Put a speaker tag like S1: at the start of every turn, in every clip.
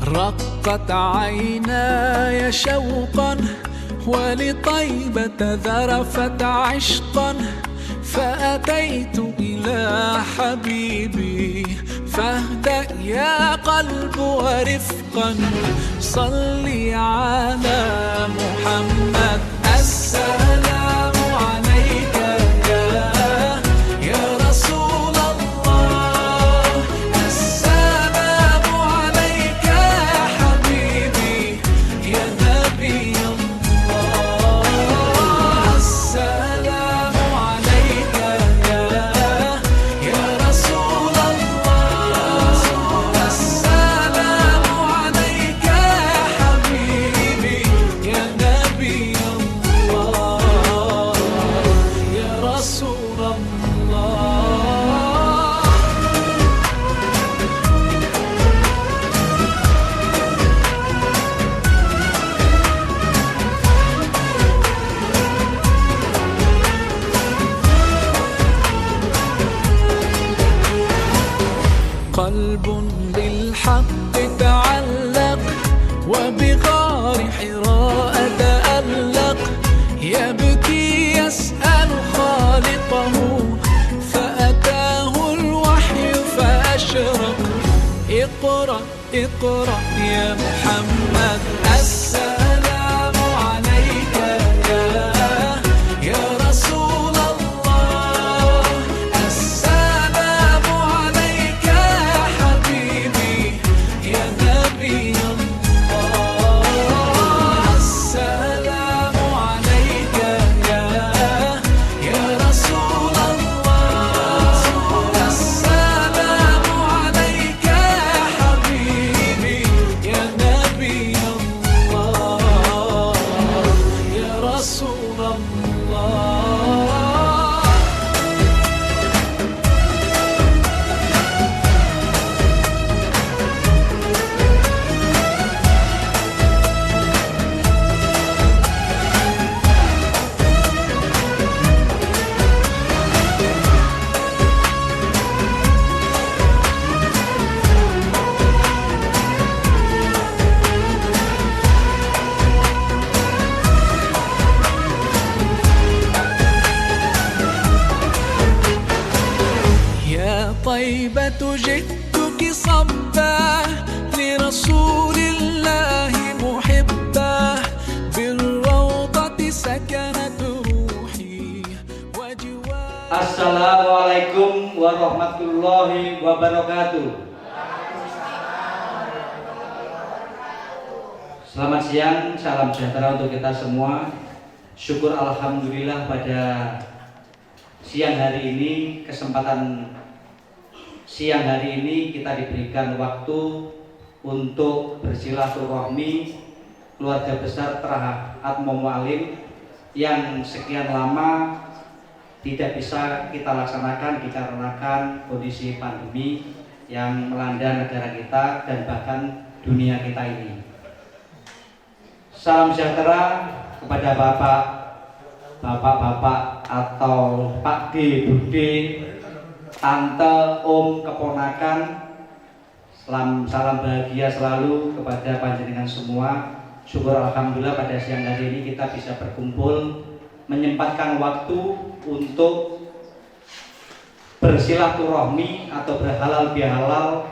S1: رقت عيناي شوقا ولطيبة ذرفت عشقا، فأتيت إلى حبيبي فاهدأ يا قلب ورفقا، صلي على محمد. السلام عليك يا رسول الله، السلام عليك يا حبيبي يا نبي الله، السلام عليك يا رسول الله، السلام عليك يا حبيبي يا نبي الله يا رسول الله. قلب بالحق تعلق وبغار حراء تألق، يبكي يسأل خالقه فأتاه الوحي فأشرق. اقرأ اقرأ يا محمد. السلام عليك يا رسول الله، السلام عليك يا حبيبي يا نبي الله، السلام عليك يا رسول الله، السلام عليك يا حبيبي يا نبي الله يا رسول الله. يا طيبة جئتك صبا لرسول الله محبا، بالروضة سكنت روحي وجواري.
S2: Assalamualaikum warahmatullahi wabarakatuh. Selamat siang, salam sejahtera untuk kita semua. Syukur alhamdulillah pada siang hari ini, kesempatan siang hari ini kita diberikan waktu untuk bersilaturahmi keluarga besar Traha Atmo Mualim yang sekian lama tidak bisa kita laksanakan dikarenakan kondisi pandemi yang melanda negara kita dan bahkan dunia kita ini. Salam sejahtera kepada bapak-bapak atau Pak D, Bude, Tante, Om, keponakan. Salam bahagia selalu kepada panjenengan semua. Syukur alhamdulillah pada siang hari ini kita bisa berkumpul, menyempatkan waktu untuk bersilaturahmi atau berhalal bihalal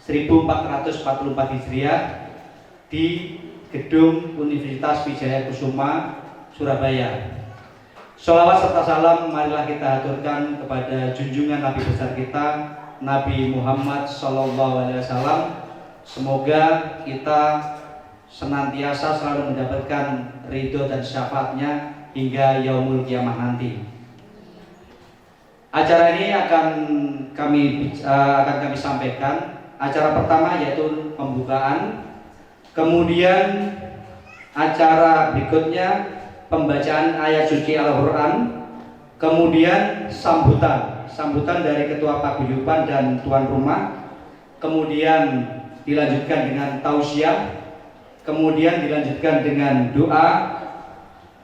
S2: 1444 Hijriah di Gedung Universitas Wijaya Kusuma, Surabaya. Sholawat serta salam marilah kita haturkan kepada junjungan Nabi besar kita, Nabi Muhammad SAW. Semoga kita senantiasa selalu mendapatkan ridho dan syafaatnya hingga yaumul kiamah nanti. Acara ini akan kami sampaikan. Acara pertama yaitu pembukaan, kemudian acara berikutnya pembacaan ayat suci Al-Quran, kemudian sambutan dari ketua paguyuban dan tuan rumah, kemudian dilanjutkan dengan tausiah, kemudian dilanjutkan dengan doa,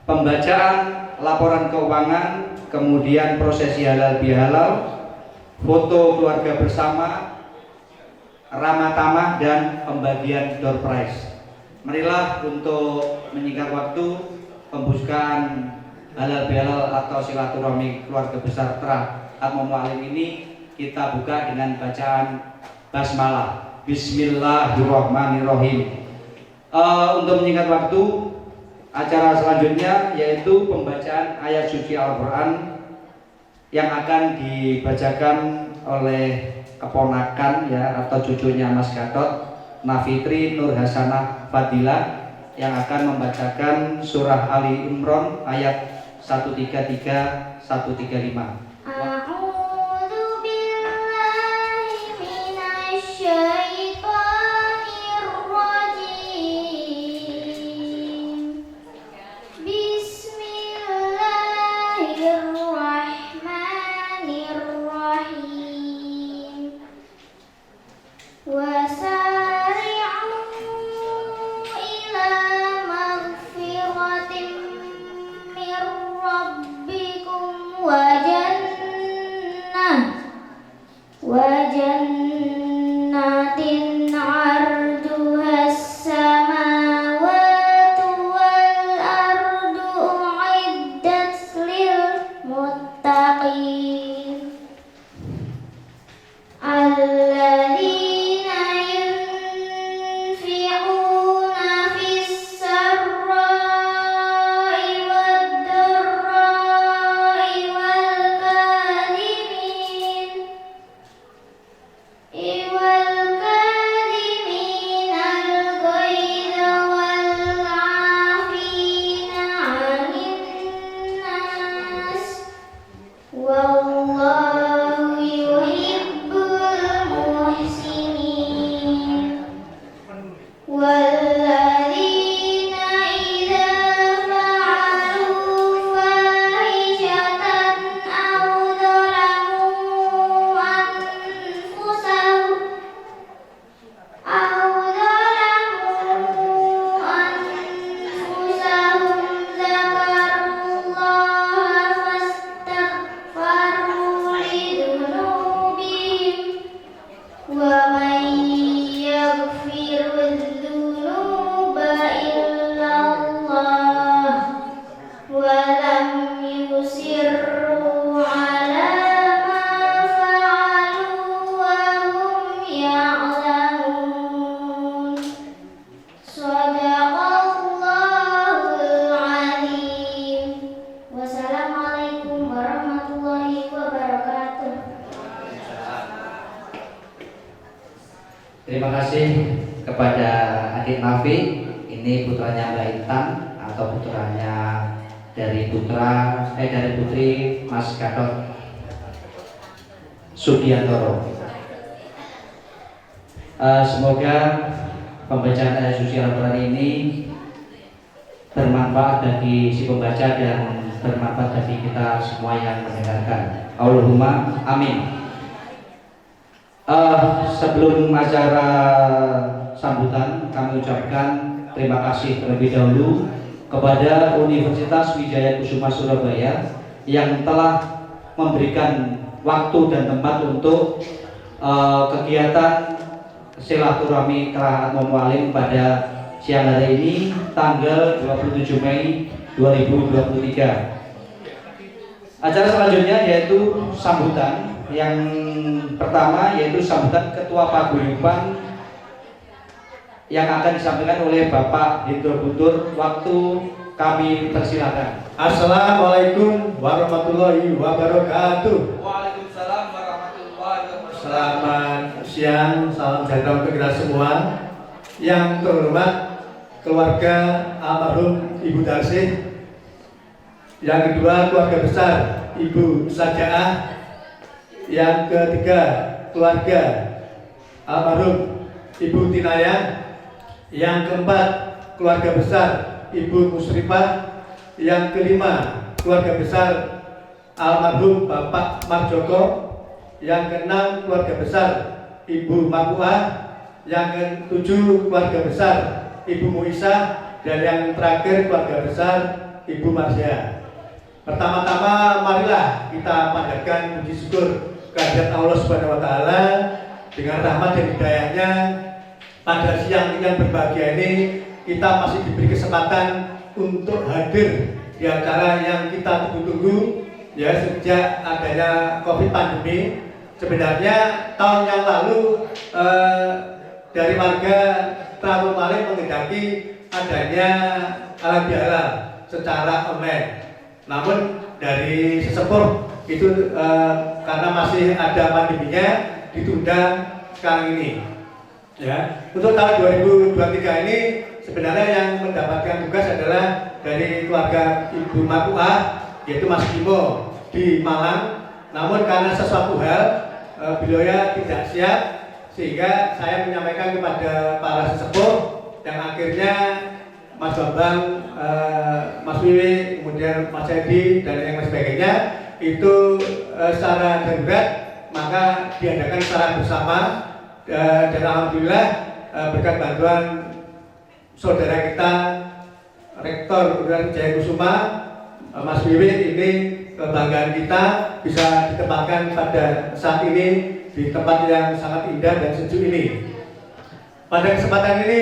S2: pembacaan laporan keuangan, kemudian prosesi halal bihalal, foto keluarga bersama, ramah tamah, dan pembagian door prize. Marilah untuk menyingkat waktu, pembukaan halal bihalal atau silaturahmi keluarga besar Tra Atmo Mualim ini kita buka dengan bacaan basmalah. Bismillahirrahmanirrahim. Untuk menyingkat waktu, acara selanjutnya yaitu pembacaan ayat suci Al-Quran yang akan dibacakan oleh keponakan ya atau cucunya Mas Gatot, Nafitri Nur Hasanah Fadilah, yang akan membacakan surah Ali Imran ayat 133 135. Terima kasih kepada adik Nafi, ini putranya Mbak Intan atau putranya dari putri Mas Gatot Sugiantoro. Semoga pembacaan ayat suci Al-Quran ini bermanfaat bagi si pembaca dan bermanfaat bagi kita semua yang mendengarkan. Allahumma amin. Sebelum acara sambutan, kami ucapkan terima kasih terlebih dahulu kepada Universitas Wijaya Kusuma Surabaya yang telah memberikan waktu dan tempat untuk kegiatan silaturahmi Tra Atmo Mualim pada siang hari ini tanggal 27 Mei 2023. Acara selanjutnya yaitu sambutan. Yang pertama yaitu sambutan Ketua Paguyuban yang akan disampaikan oleh Bapak Hendro Butur. Waktu kami persilakan.
S3: Assalamualaikum warahmatullahi wabarakatuh.
S1: Waalaikumsalam warahmatullahi wabarakatuh.
S3: Selamat siang, salam sejahtera untuk kita semua. Yang terhormat keluarga almarhum Ibu Darsih. Yang kedua keluarga besar Ibu Sajaah. Yang ketiga keluarga almarhum Ibu Tinaya. Yang keempat keluarga besar Ibu Musrifah. Yang kelima keluarga besar almarhum Bapak Marjoko, yang keenam keluarga besar Ibu Marpuah, yang ketujuh keluarga besar Ibu Muisa, dan yang terakhir keluarga besar Ibu Marsya. Pertama-tama marilah kita panjatkan puji syukur kehadirat Allah Subhanahu wa taala dengan rahmat dan hidayahnya. Pada siang yang berbahagia ini kita masih diberi kesempatan untuk hadir di acara yang kita tunggu-tunggu ya sejak adanya Covid pandemi. Sebenarnya tahun yang lalu dari warga Tarumaling menghendaki adanya halal bihalal secara online. Namun dari sesepuh itu karena masih ada pandeminya ditunda sekarang ini. Ya, untuk tahun 2023 ini sebenarnya yang mendapatkan tugas adalah dari keluarga Ibu Marpuah, yaitu Mas Bimo di Malang. Namun karena sesuatu hal beliau tidak siap, sehingga saya menyampaikan kepada para sesepuh yang akhirnya Mas Bambang, Mas Wiwi, kemudian Mas Edi dan yang lain sebagainya itu secara darurat maka diadakan secara bersama. Dan alhamdulillah berkat bantuan saudara kita Rektor Universitas Jaya Kusuma, Mas Wiwi, ini kebanggaan kita bisa ditempatkan pada saat ini di tempat yang sangat indah dan sejuk ini. Pada kesempatan ini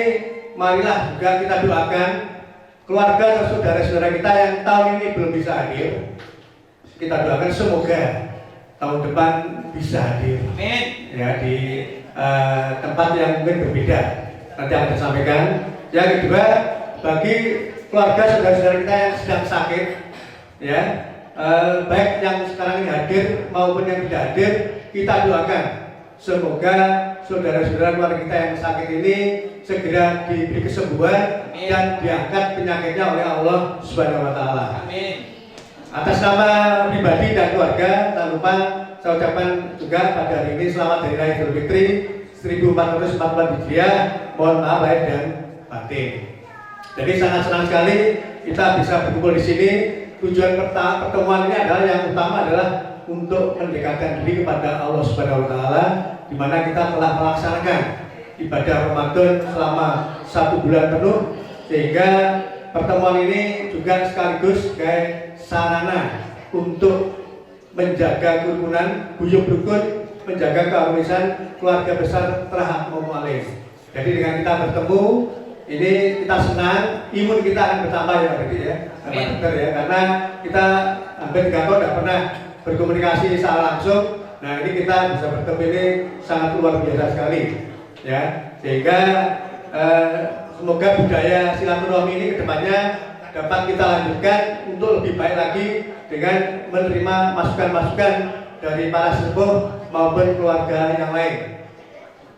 S3: marilah juga kita doakan keluarga dan saudara-saudara kita yang tahun ini belum bisa hadir. Kita doakan semoga tahun depan bisa hadir.
S1: Amin.
S3: Ya, di tempat yang mungkin berbeda nanti akan disampaikan. Yang kedua, bagi keluarga saudara-saudara kita yang sedang sakit, ya baik yang sekarang ini hadir maupun yang tidak hadir, kita doakan semoga saudara-saudara keluarga kita yang sakit ini segera diberi kesembuhan. Amin. Dan diangkat penyakitnya oleh Allah Subhanahu wa taala.
S1: Amin.
S3: Atas nama pribadi dan keluarga, tak lupa saya ucapkan juga pada hari ini selamat Hari Raya Idul Fitri 1444 Hijriah. Mohon maaf lahir dan batin. Jadi sangat senang sekali kita bisa berkumpul di sini. Tujuan pertemuan ini adalah yang utama adalah untuk mendekatkan diri kepada Allah Subhanahu wa taala, di mana kita telah melaksanakan ibadah Ramadan selama 1 bulan penuh, sehingga pertemuan ini juga sekaligus sebagai sarana untuk menjaga kerukunan, guyub rukun, menjaga keharmonisan keluarga besar Trahak Momualim. Jadi dengan kita bertemu ini kita senang, imun kita akan bertambah ya Pak ya, Pak Dokter ya, karena kita hampir 3 tahun tidak pernah berkomunikasi secara langsung. Nah ini kita bisa bertemu ini sangat luar biasa sekali ya, sehingga semoga budaya silaturahmi ini kedepannya dapat kita lanjutkan untuk lebih baik lagi dengan menerima masukan-masukan dari para sesepuh maupun keluarga yang lain.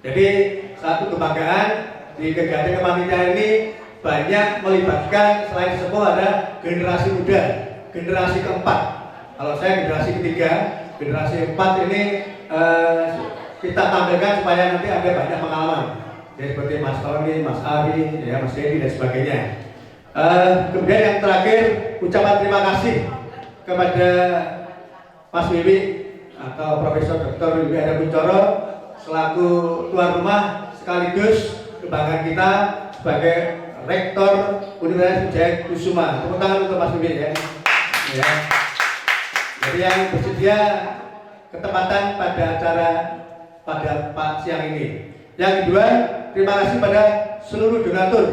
S3: Jadi satu kebanggaan di kegiatan kepanitiaan ini banyak melibatkan selain sesepuh ada generasi muda, generasi keempat. Kalau saya generasi ketiga, generasi keempat ini kita tampilkan supaya nanti ada banyak pengalaman. Ya, seperti Mas Tony, Mas Ari, ya, Mas Edi dan sebagainya. Kemudian yang terakhir ucapan terima kasih kepada Mas Wiwi atau Profesor Dr. Wiwi Adha Kuncoro selaku tuan rumah sekaligus kebanggaan kita sebagai Rektor Universitas Jaya Kusuma. Tepuk tangan untuk Mas Wiwi ya. Ya. Jadi yang bersedia ketempatan pada acara pada siang ini. Yang kedua, terima kasih pada seluruh donatur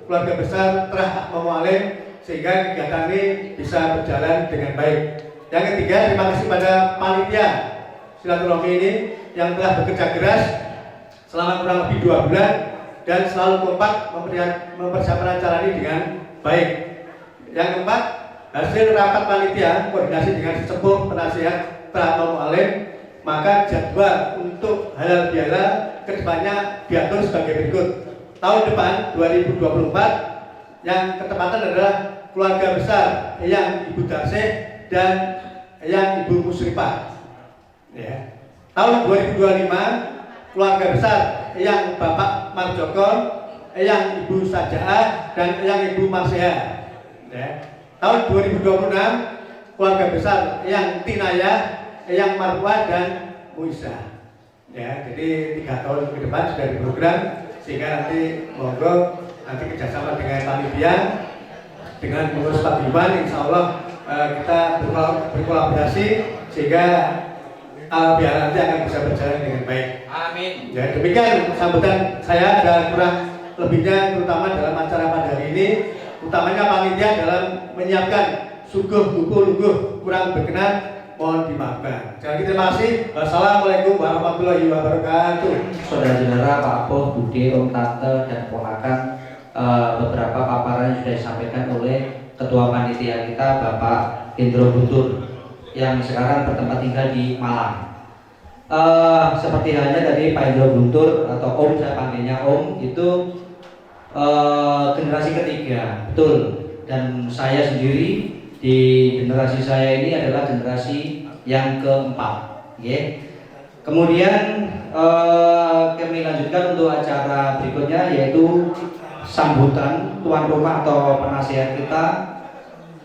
S3: keluarga besar Trahak Momualim sehingga kegiatan ini bisa berjalan dengan baik. Yang ketiga, terima kasih pada panitia silaturahmi ini yang telah bekerja keras selama kurang lebih 2 bulan dan selalu kompak mempersiapkan acara ini dengan baik. Yang keempat, hasil rapat panitia koordinasi dengan sesepuh penasihat Trahak Momualim, maka jadwal untuk halal bihalal kedepannya diatur sebagai berikut. Tahun depan 2024 yang ketepatan adalah keluarga besar yang Ibu Darsih dan yang Ibu Musrifah. Ya. Tahun 2025 keluarga besar yang Bapak Marjoko, yang Ibu Sajaah dan yang Ibu Marsya. Ya. Tahun 2026 keluarga besar yang Tinayah, yang Marwah dan Muisa. Ya, jadi 3 tahun ke depan sudah diprogram sehingga nanti monggo nanti kerjasama dengan panitia dengan pengurus paguyuban, insya Allah kita berkolaborasi sehingga biar nanti akan bisa berjalan dengan baik.
S1: Amin.
S3: Ya, demikian sambutan saya, ada kurang lebihnya terutama dalam acara pada hari ini, utamanya panitia dalam menyiapkan suguh luguh kurang berkenan mohon dimaafkan. Sekali lagi terima kasih. Wassalamualaikum warahmatullahi wabarakatuh.
S2: Saudara-saudara, Pak Boh, Bude, Om, Tante, dan ponakan, beberapa paparan yang sudah disampaikan oleh Ketua Panitia kita, Bapak Hendro Guntur, yang sekarang bertempat tinggal di Malang. Seperti halnya tadi Pak Hendro Guntur atau Om, saya panggilnya Om, itu generasi ketiga, betul. Dan saya sendiri di generasi saya ini adalah generasi yang keempat, ya. Kemudian kami lanjutkan untuk acara berikutnya, yaitu sambutan tuan rumah atau penasihat kita.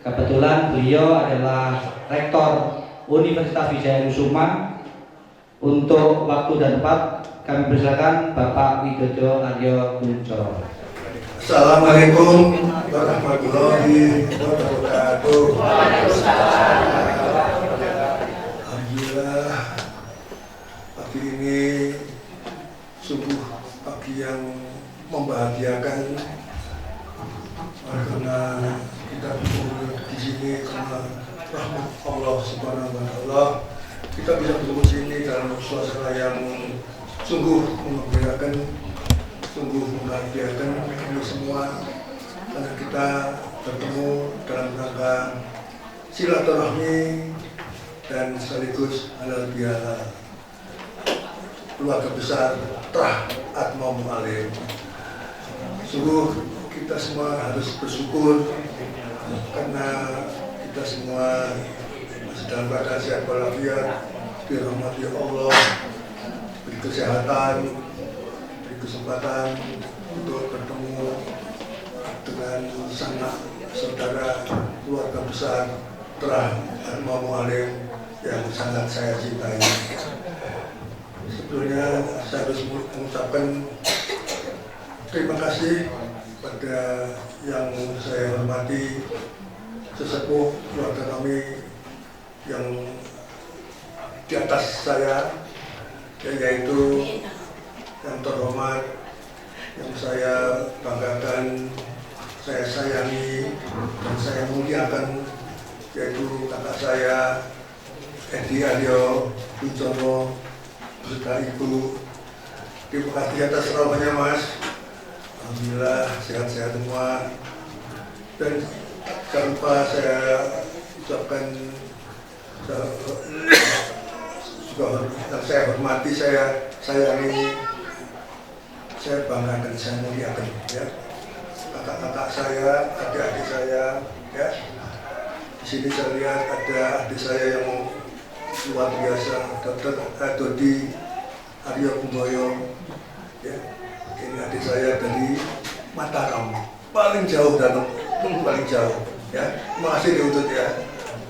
S2: Kebetulan beliau adalah Rektor Universitas Wijayanusuma. Untuk waktu dan tempat kami persilakan Bapak Widodo Aryo Kuncoro.
S4: Assalamualaikum warahmatullahi wabarakatuh. Alhamdulillah, pagi ini sungguh pagi yang membahagiakan karena kita bertemu di sini karena rahmat Allah Subhanahu wa Ta'ala. Kita bisa bertemu di sini dalam suasana yang sungguh mengembirakan, sungguh membahagiakan kami semua, karena kita bertemu dalam rangka silaturahmi dan sekaligus halal bihalal keluarga besar Trah Atmam Alim. Sungguh kita semua harus bersyukur karena kita semua masih dalam keadaan sehat walafiat, dirahmati Allah, beri kesehatan, beri kesempatan untuk bertemu dengan sanak saudara keluarga besar Trah Atmam Alim yang sangat saya cintai. Sebelumnya saya harus mengucapkan terima kasih pada yang saya hormati sesepuh keluarga kami yang di atas saya, yaitu yang terhormat, yang saya banggakan, saya sayangi, dan saya muliakan, yaitu kakak saya Edi Aryo Kuncoro beserta Ibu. Terima kasih atas rawatnya Mas. Alhamdulillah sehat-sehat semua. Dan jangan lupa saya ucapkan juga yang saya hormati, saya sayangi, saya banggakan, saya muliakan, ya. Kakak-kakak saya, adik-adik saya, ya. Di sini saya lihat ada adik saya yang luar biasa, Dr. Dodi Aryo Kumboyo, ya. Ini adik saya dari Mataram, paling jauh dan paling jauh, ya. Terima kasih diuntut, ya.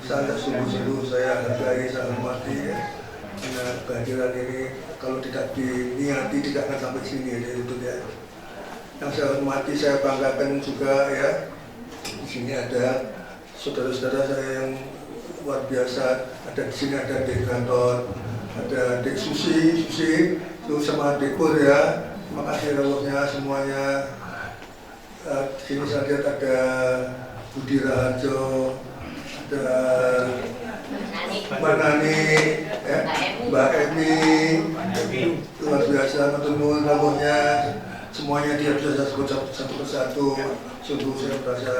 S4: Saya sungguh-sungguh saya hargai, saya hormati, ya. Karena kehadiran ini kalau tidak diniati tidak akan sampai sini, ya, diuntut, ya. Yang saya hormati, saya banggakan juga, ya. Di sini ada saudara-saudara saya yang luar biasa. Ada di sini ada Dek Gantor, ada Dek Susi itu sama Dek Pur, ya. Terima kasih rawuhnya semuanya. Di sini saya lihat ada Budi Raharjo, ada Mbak Nani, ya, Mbak Emi, luar biasa, ketemu rawuhnya. Semuanya dia bisa saya sebut satu persatu. Sungguh saya merasa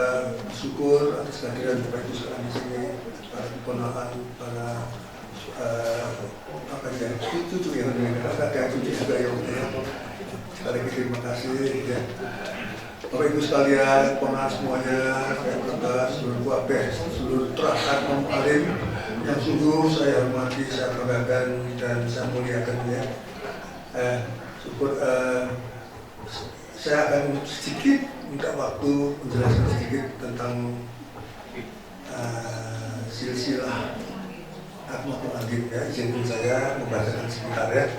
S4: syukur atas kehadiran Bapak Ibu sekalian di sini, para keponakan, para cucu yang ada cucu juga yang sekali lagi terima kasih, ya. Bapak Ibu sekalian, keponakan semuanya, saya berkata seluruh keluarga, seluruh Trah Atmam Alim yang sungguh saya hormati, saya banggakan dan saya muliakan, ya. Syukur. Saya akan sedikit minta waktu menjelaskan sedikit tentang silsilah Atma Mu'alim ya, izinkan saya membacakan sebentar ya.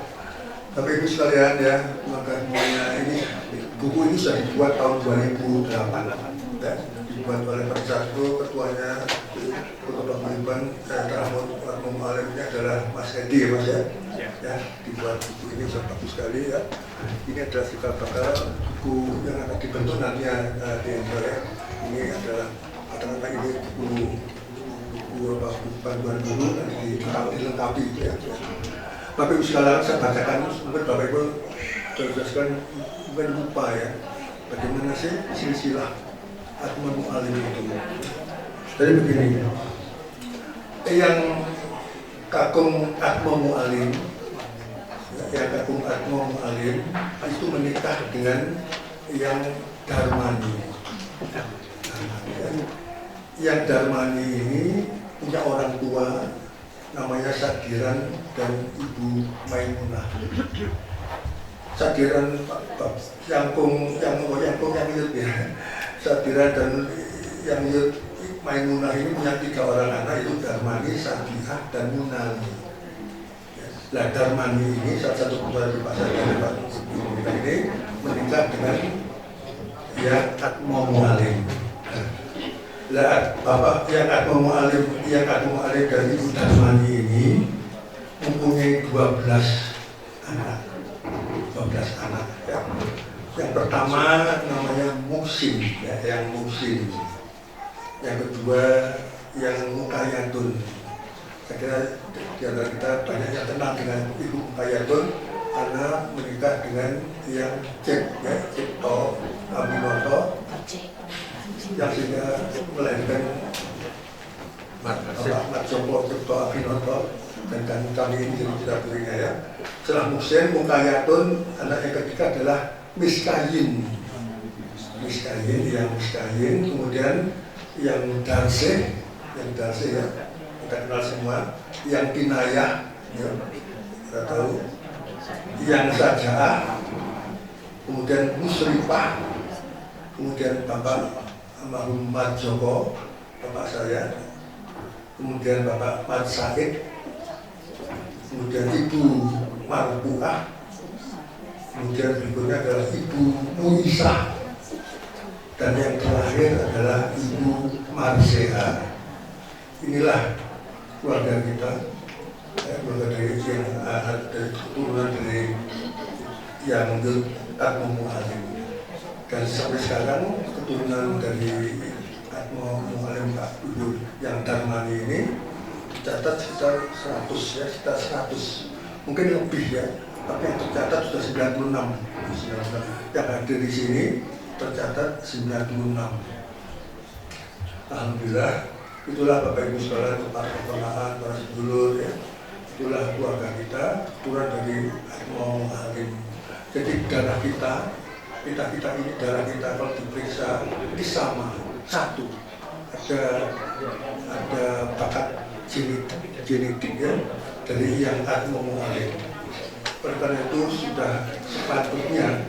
S4: Bapak Ibu sekalian ya, maka semuanya ini buku ini sudah dibuat tahun 2008 ya, dibuat oleh Pak Sarto, ketuanya Ketua Paguyuban Atma Mu'alim ini adalah Mas Edi ya Mas ya. Ya, dibuat buku ini sangat bagus sekali ya. Ini adalah cikal bakal buku yang akan dibentuk nantinya di Indonesia. Ini adalah kata-kata ini buku panduan dulu dan dilengkapi ya. Bapak Ibu sekalian, saya bacakan, mungkin Bapak Ibu jelaskan, mungkin lupa ya, bagaimana sih silsilah Atma Mu'alim itu. Jadi begini, yang kakung Atma Mu'alim, itu menikah dengan yang Darmani. Yang Darmani ini punya orang tua namanya Sadiran dan Ibu Maimunah. Sadiran yang Yud ya. Sadiran dan yang Yud Maimunah ini punya 3 orang anak, itu Darmani, Sadihah, dan Munani. Nah, Darmani ini salah satu putra di pasar dari Pak kita ini menikah dengan yang Atma Mu'alim. Lah, bapak yang Atma Mu'alim dan Ibu Darmani ini mempunyai 12 anak ya. Yang pertama namanya Muhsin ya, yang Muhsin. Yang kedua yang Mukayatun. Saya kira di antara kita banyak yang kenal dengan Ibu Mukayatun karena menikah dengan yang Cipto Abinoto yang sehingga melahirkan Mat Joko Cipto Abinoto dan kami ini jadi kita berinya ya. Setelah Muhsin, Mukayatun, anak yang ketiga adalah Miskayin, kemudian yang Darseh ya, kita kenal semua, yang Kinayah ya, kita tahu, yang Saja'ah, kemudian Musrifah, kemudian Bapak almarhum Mat Joko, bapak saya, kemudian Bapak Mat Said, kemudian Ibu Marbuah, kemudian berikutnya adalah Ibu Muisah, dan yang terakhir adalah Ibu Marseha. Inilah keluarga kita, keluarga dari yang dari keturunan dari yang Atma Mu'alim. Dan sampai sekarang keturunan dari Atma Mu'alim Pak Ibu yang Darmani ini dicatat sekitar 100 ya, sekitar 100, mungkin lebih ya, tapi yang tercatat sudah 96. Yang hadir di sini tercatat 96. Alhamdulillah, itulah Bapak Ibu sekalian, para keponakan, para sedulur ya, itulah keluarga kita, keturunan dari Atma Mu'alim. Jadi darah kita ini darah kita kalau diperiksa ini sama, satu, ada bakat genetik ya dari yang Atma Mu'alim. Oleh karena itu sudah sepatutnya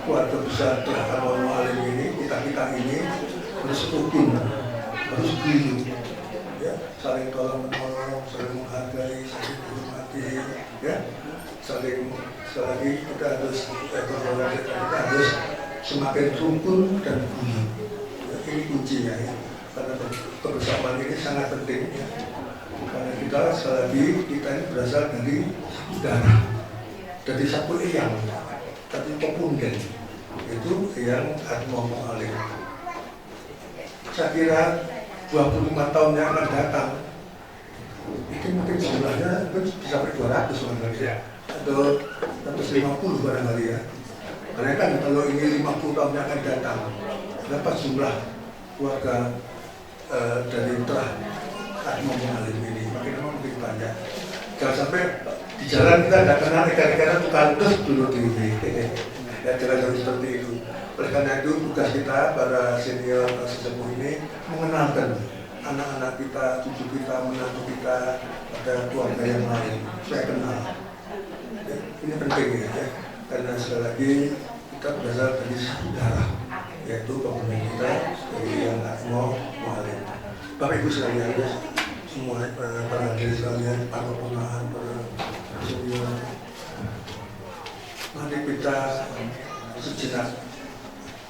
S4: keluarga besar Atma Mu'alim ini, kita ini harus rukun, harus guyup ya, saling tolong menolong, saling menghargai, saling menghormati ya, saling sekali lagi kita harus semakin rukun dan guyup ya, ini kuncinya ya, karena kebersamaan ini sangat penting ya. Karena kita sekali lagi kita ini berasal dari darah, dari satu eyang, tapi popunden itu yang Atma Mu'alim. Saya kira 25 tahun yang akan datang itu mungkin jumlahnya bisa sampai 200 barangkali atau 150 barangkali ya. Karena kan kalau ini 50 tahun yang akan datang, berapa jumlah keluarga dari terah Atma Mu'alim ini? Makin banyak. Jangan sampai di jalan kita tidak kenal ikan-ikan tukang terus dulu di ya, jalan seperti itu. Oleh karena itu tugas kita para senior sesepuh ini mengenalkan anak-anak kita, cucu kita, menantu kita pada keluarga yang lain. Saya kenal. Ya, ini penting ya, karena sekali lagi kita berasal dari satu darah, yaitu pembunuh kita dari yang Atma Mu'alim. Bapak Ibu sekalian, ya, semua para hadirin sekalian, para penahan, para senior, mari kita sejenak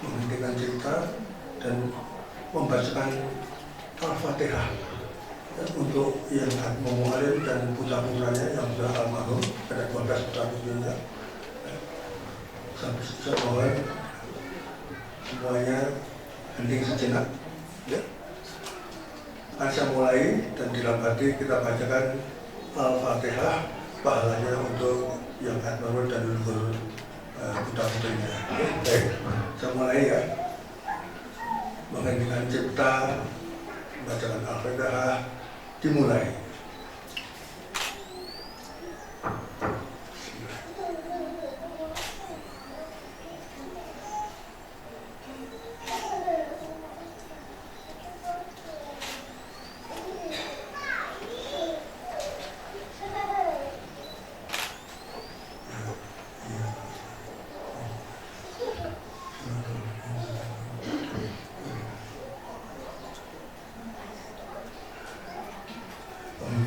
S4: menghentikan cerita dan membacakan Al-Fatihah ya, untuk yang Muhammad Alim dan putra-putranya yang sudah almarhum, ada 12 putra-putrinya. Saya mohon semuanya hening sejenak. Ya. Akan saya mulai dan dalam hati kita bacakan Al-Fatihah, pahalanya untuk yang almarhum dan leluhur putra-putrinya. Baik, saya mulai ya. Menghentikan cipta, bacakan Al-Fatihah, dimulai.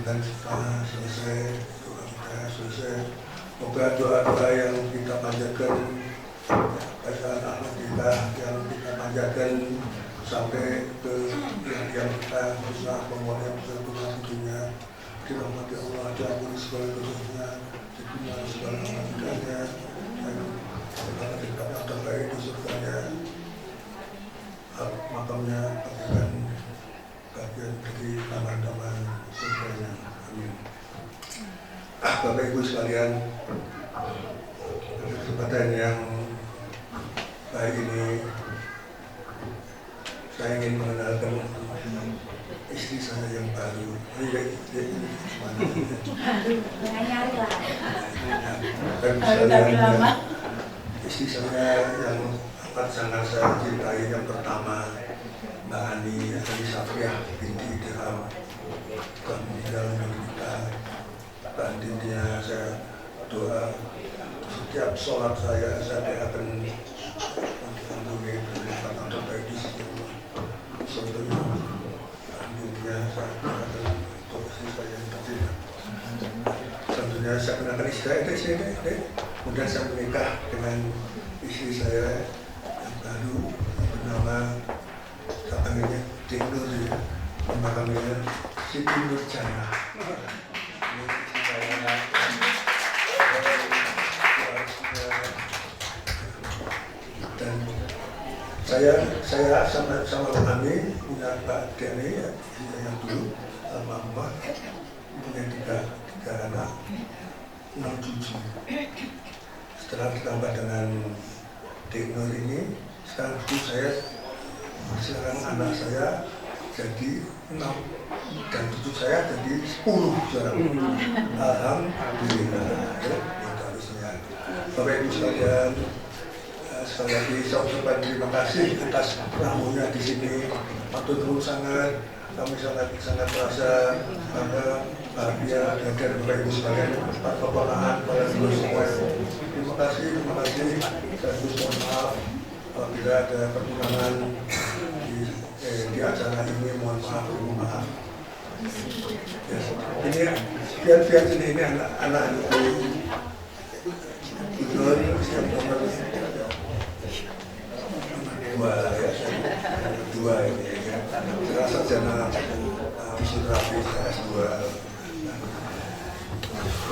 S4: Dan setelah selesai, doa kita selesai, semoga doa-doa yang kita panjatkan, bacaan Alhamdulillah yang kita panjatkan sampai ke yang kita berusaha memohon bersama dunia, dirahmati Allah, diampuni segala dosanya, dibina segala amalnya, dan segala tingkat yang terbaik di surganya, makamnya bagikan bagian dari taman-taman surganya. Amin. Bapak Ibu sekalian, kesempatan yang baik ini saya ingin mengenalkan istri saya yang baru. Istri saya yang amat sangat saya cintai, yang pertama Mbak Ani Safriah binti Dirham, telah meninggal kita. Mbak Andinnya saya doa setiap sholat saya doakan untuk berlipat terbaik di sini. Sebetulnya Andinnya saya doakan untuk istri saya yang kecil. Tentunya saya kenalkan istri saya, kemudian saya menikah dengan istri saya yang baru bernama namanya Dik Nur, namanya Siti Nurjana. Dan saya sama kami punya Pak Deni yang dulu almarhumah, punya tiga anak, 6 cucu. Setelah ditambah dengan Dik Nur ini, sekarang anak saya jadi 6 dan cucu saya jadi 10 sekarang. Alhamdulillah. Ya, Bapak Ibu sekalian, sekali lagi saya ucapkan terima kasih atas ramunya di sini. Matur nuwun sangat, kami sangat merasa bahagia dan Bapak Ibu sekalian, para keponakan, para leluhur semua. Terima kasih. Saya mohon maaf apabila ada perkembangan di acara ini, mohon maaf. Ya, ini biar sini ini anak Nur yang nomor 2 ini ya. Terasa sarjana fisioterapi S2.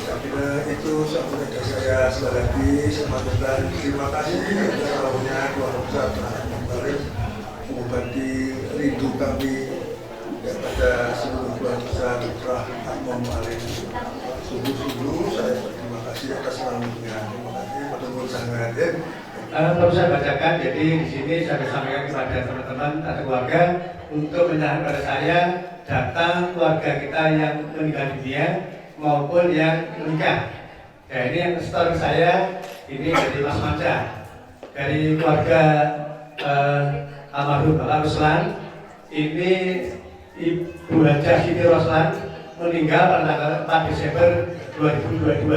S4: Saya kira itu sampai dari saya. Sekali lagi saya mengucapkan terima kasih atas rahmatnya Tuhan Besar Baris mengobati rindu kami kepada seluruh keluarga besar Muhammad Alim. Sungguh-sungguh saya berterima kasih atas rahmatnya. Terima kasih, matur sangat.
S3: Perlu saya bacakan, jadi di sini saya sampaikan kepada teman-teman atau keluarga untuk menyerahkan pada saya data keluarga kita yang meninggal dunia maupun yang menikah. Ya, ini yang store saya ini dari Mas Manca, dari keluarga almarhum Bapak Ruslan. Ini Ibu Hajah Siti Roslan meninggal pada tanggal 4 Desember 2022.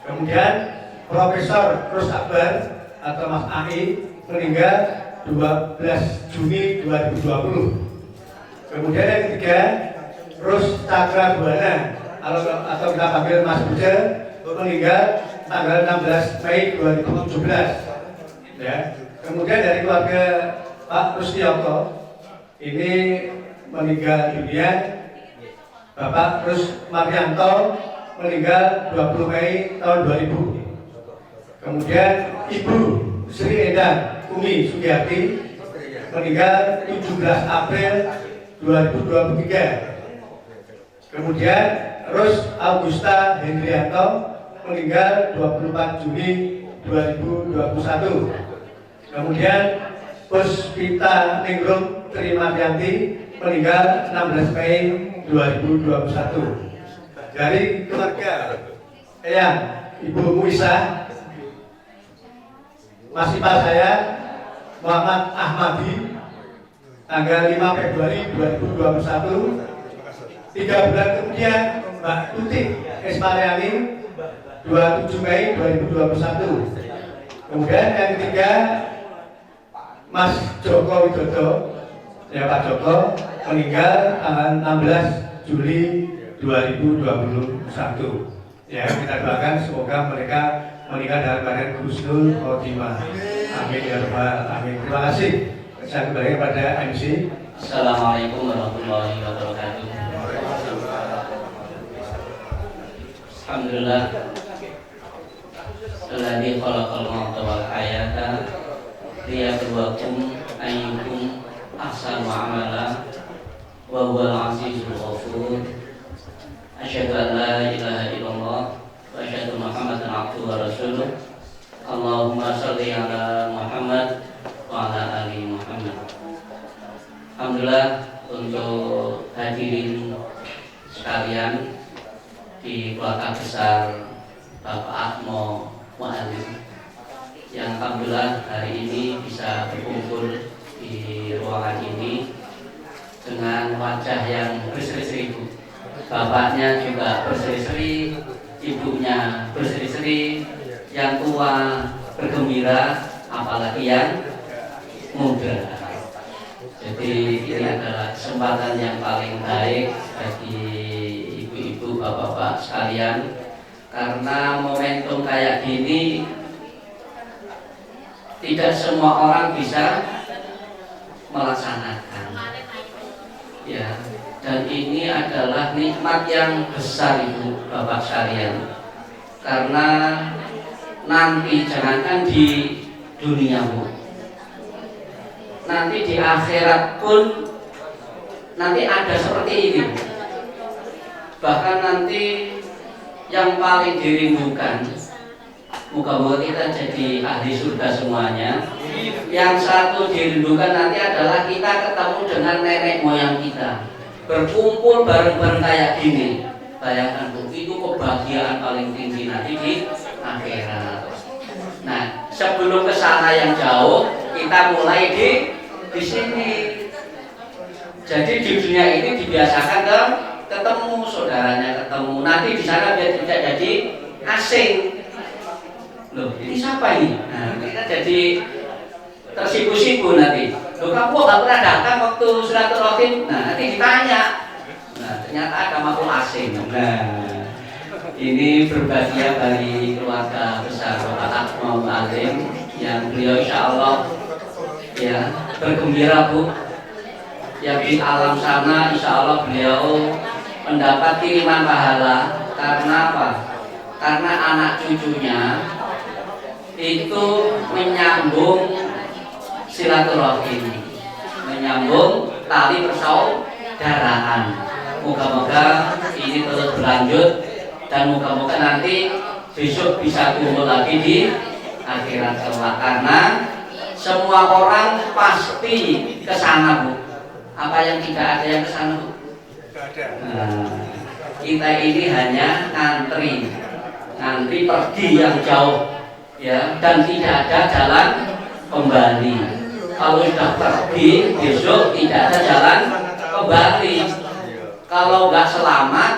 S3: Kemudian Profesor Rus Akbar atau Mas AI meninggal 12 Juni 2020. Kemudian yang ketiga, Rus Cakra Buana atau kita panggil Mas Buce, meninggal tanggal 16 Mei 2017. Ya. Kemudian dari keluarga Pak Rustianto ini meninggal dunia, Bapak Rus Marianto meninggal 20 Mei tahun 2000. Kemudian Ibu Sri Endang Umi Sugiyati meninggal 17 April 2023. Kemudian Rus Augusta Hendrianto meninggal 24 Juni 2021. Kemudian Puspita Ningrum Trimaryanti meninggal 16 Mei 2021. Dari keluarga Eyang Ibu Muisa, Mas ipar saya Muhammad Ahmadi tanggal 5 Februari 2021. 3 bulan kemudian Mbak Tuti Esmariani 27 Mei 2021. Kemudian yang ketiga Mas Joko Widodo, ya Pak Joko, meninggal tanggal 16 Juli 2021. Ya, kita doakan semoga mereka meninggal dalam keadaan husnul khotimah. Amin ya rabbal alamin. Terima kasih. Saya kembali kepada MC.
S2: Assalamualaikum warahmatullahi wabarakatuh. Alhamdulillah. Alladzi khalaqal mauta wal hayata liyabluwakum ayyukum ahsanu amala wa huwal azizul ghafur. Asyhadu an la ilaha illallah wa asyhadu Muhammadan abduhu wa rasuluh. Allahumma shalli ala Muhammad wa ala ali Muhammad. Alhamdulillah untuk hadirin sekalian di keluarga besar Bapak Atmo Mu'alim yang alhamdulillah hari ini bisa berkumpul di ruangan ini dengan wajah yang berseri-seri. Bapaknya juga berseri-seri, ibunya berseri-seri, yang tua bergembira, apalagi yang muda. Jadi ini adalah kesempatan yang paling baik bagi ibu-ibu, bapak-bapak sekalian, karena momentum kayak gini tidak semua orang bisa melaksanakan. Ya, dan ini adalah nikmat yang besar ibu bapak sekalian, karena nanti jangankan di dunia bu, nanti di akhirat pun nanti ada seperti ini. Bahkan nanti yang paling dirindukan, moga-moga kita jadi ahli surga semuanya. Yang satu dirindukan nanti adalah kita ketemu dengan nenek moyang kita, berkumpul bareng-bareng kayak gini. Bayangkan bu, itu kebahagiaan paling tinggi nanti di akhirat. Nah, sebelum ke sana yang jauh, kita mulai di sini. Jadi di dunia ini dibiasakan ketemu saudaranya, ketemu. Nanti di sana biar tidak jadi asing. Loh, ini siapa ini? Nah, kita jadi tersipu-sipu nanti. Loh, kamu nggak pernah datang waktu silaturahim? Nah, nanti ditanya. Nah, ternyata ada makhluk asing. Nah, ini berbahagia bagi keluarga besar Bapak Atmo Mu'alim yang beliau insya Allah ya bergembira bu. Yang di alam sana insya Allah beliau mendapat kiriman pahala. Karena apa? Karena anak cucunya itu menyambung silaturahim, menyambung tali persaudaraan. Moga-moga ini terus berlanjut dan moga-moga nanti besok bisa kumpul lagi di akhirat kelak, karena semua orang pasti ke sana bu. Apa yang tidak ada yang ke sana bu? Nah, kita ini hanya ngantri pergi yang jauh ya, dan tidak ada jalan kembali. Kalau sudah pergi besok tidak ada jalan kembali. Kalau nggak selamat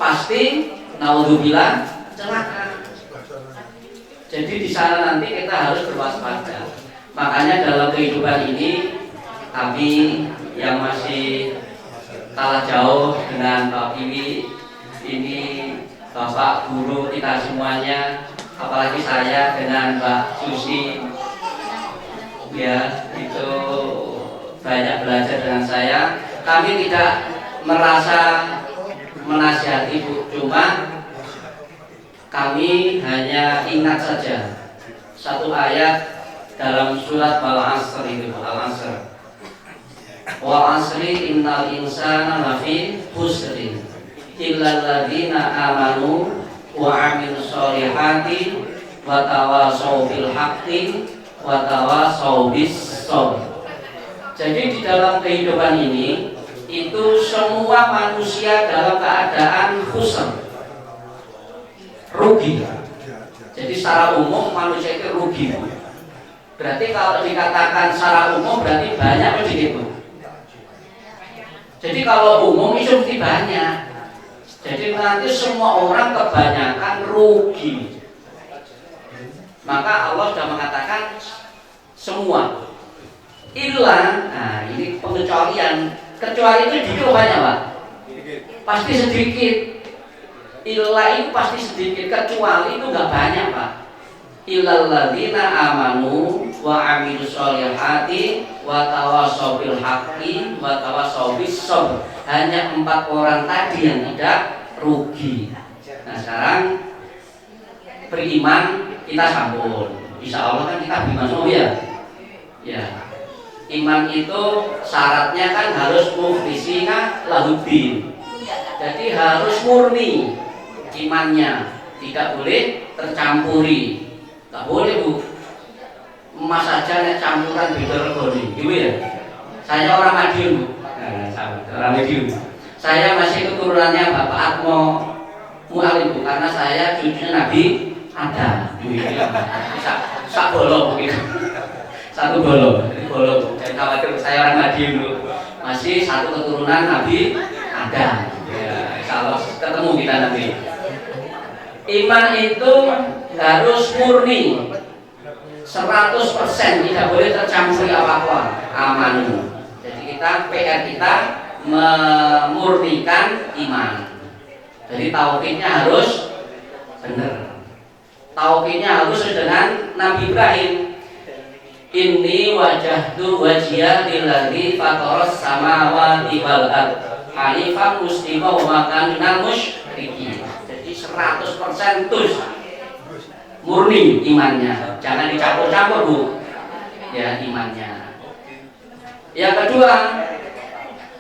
S2: pasti naudzubillah celaka. Jadi di sana nanti kita harus berwaspada. Makanya dalam kehidupan ini kami yang masih
S5: kalah jauh dengan Pak Piwi. Ini Bapak guru kita semuanya, apalagi saya dengan Mbak Susi, ya itu banyak belajar dengan saya. Kami tidak merasa menasihati Bu, cuma kami hanya ingat saja satu ayat dalam surat Al-Asr itu, Al-Asr. Wal asri innal insana lafi khusrin illal ladzina amanu wa amilus solihati wa tawassaw bil haqqi wa tawassaw bis sabr. Jadi di dalam kehidupan ini itu semua manusia dalam keadaan khusr, rugi. Jadi secara umum manusia itu rugi. Berarti kalau dikatakan secara umum berarti banyak atau sedikit, Bu? Jadi kalau umum itu mesti banyak. Jadi nanti semua orang kebanyakan rugi. Maka Allah sudah mengatakan semua. Illa, nah ini pengecualian. Kecuali itu dikit banyak, Pak? Pasti sedikit. Illa itu pasti sedikit. Kecuali itu nggak banyak, Pak. Illal ladzina amanu wa amilus solihati wa tawassaw bil haqqi wa tawassaw bis sabr. Hanya 4 orang tadi yang tidak rugi. Nah sekarang beriman kita sambung. Insya Allah kan kita beriman semua ya. Ya. Iman itu syaratnya kan harus mukhlisina lahuddin. Jadi harus murni imannya, tidak boleh tercampuri. Nggak boleh, Bu. Emas saja nek campuran beda regane. Gitu ya. Saya orang Madiun, Bu. Orang Madiun. Saya masih keturunannya Bapak Atmo Mu'alim, Bu, karena saya cucunya Nabi Adam. Sak bolong gitu. Satu bolong, bolong. Jangan khawatir, saya orang Madiun, Bu. Masih satu keturunan Nabi Adam. Ya, insya Allah ketemu kita nanti. Iman itu harus murni 100%, tidak boleh tercampuri apa-apa. Amanu. Jadi PR kita memurnikan iman. Jadi tauhidnya harus benar. Tauhidnya harus dengan Nabi Ibrahim. Inni wajahtu wajhiya lilladzi fataras samawati wal ardh hanifan muslima wa ma kana minal musyrikin. Jadi 100% tus murni imannya, jangan dicampur-campur, Bu. Ya, imannya. Yang kedua,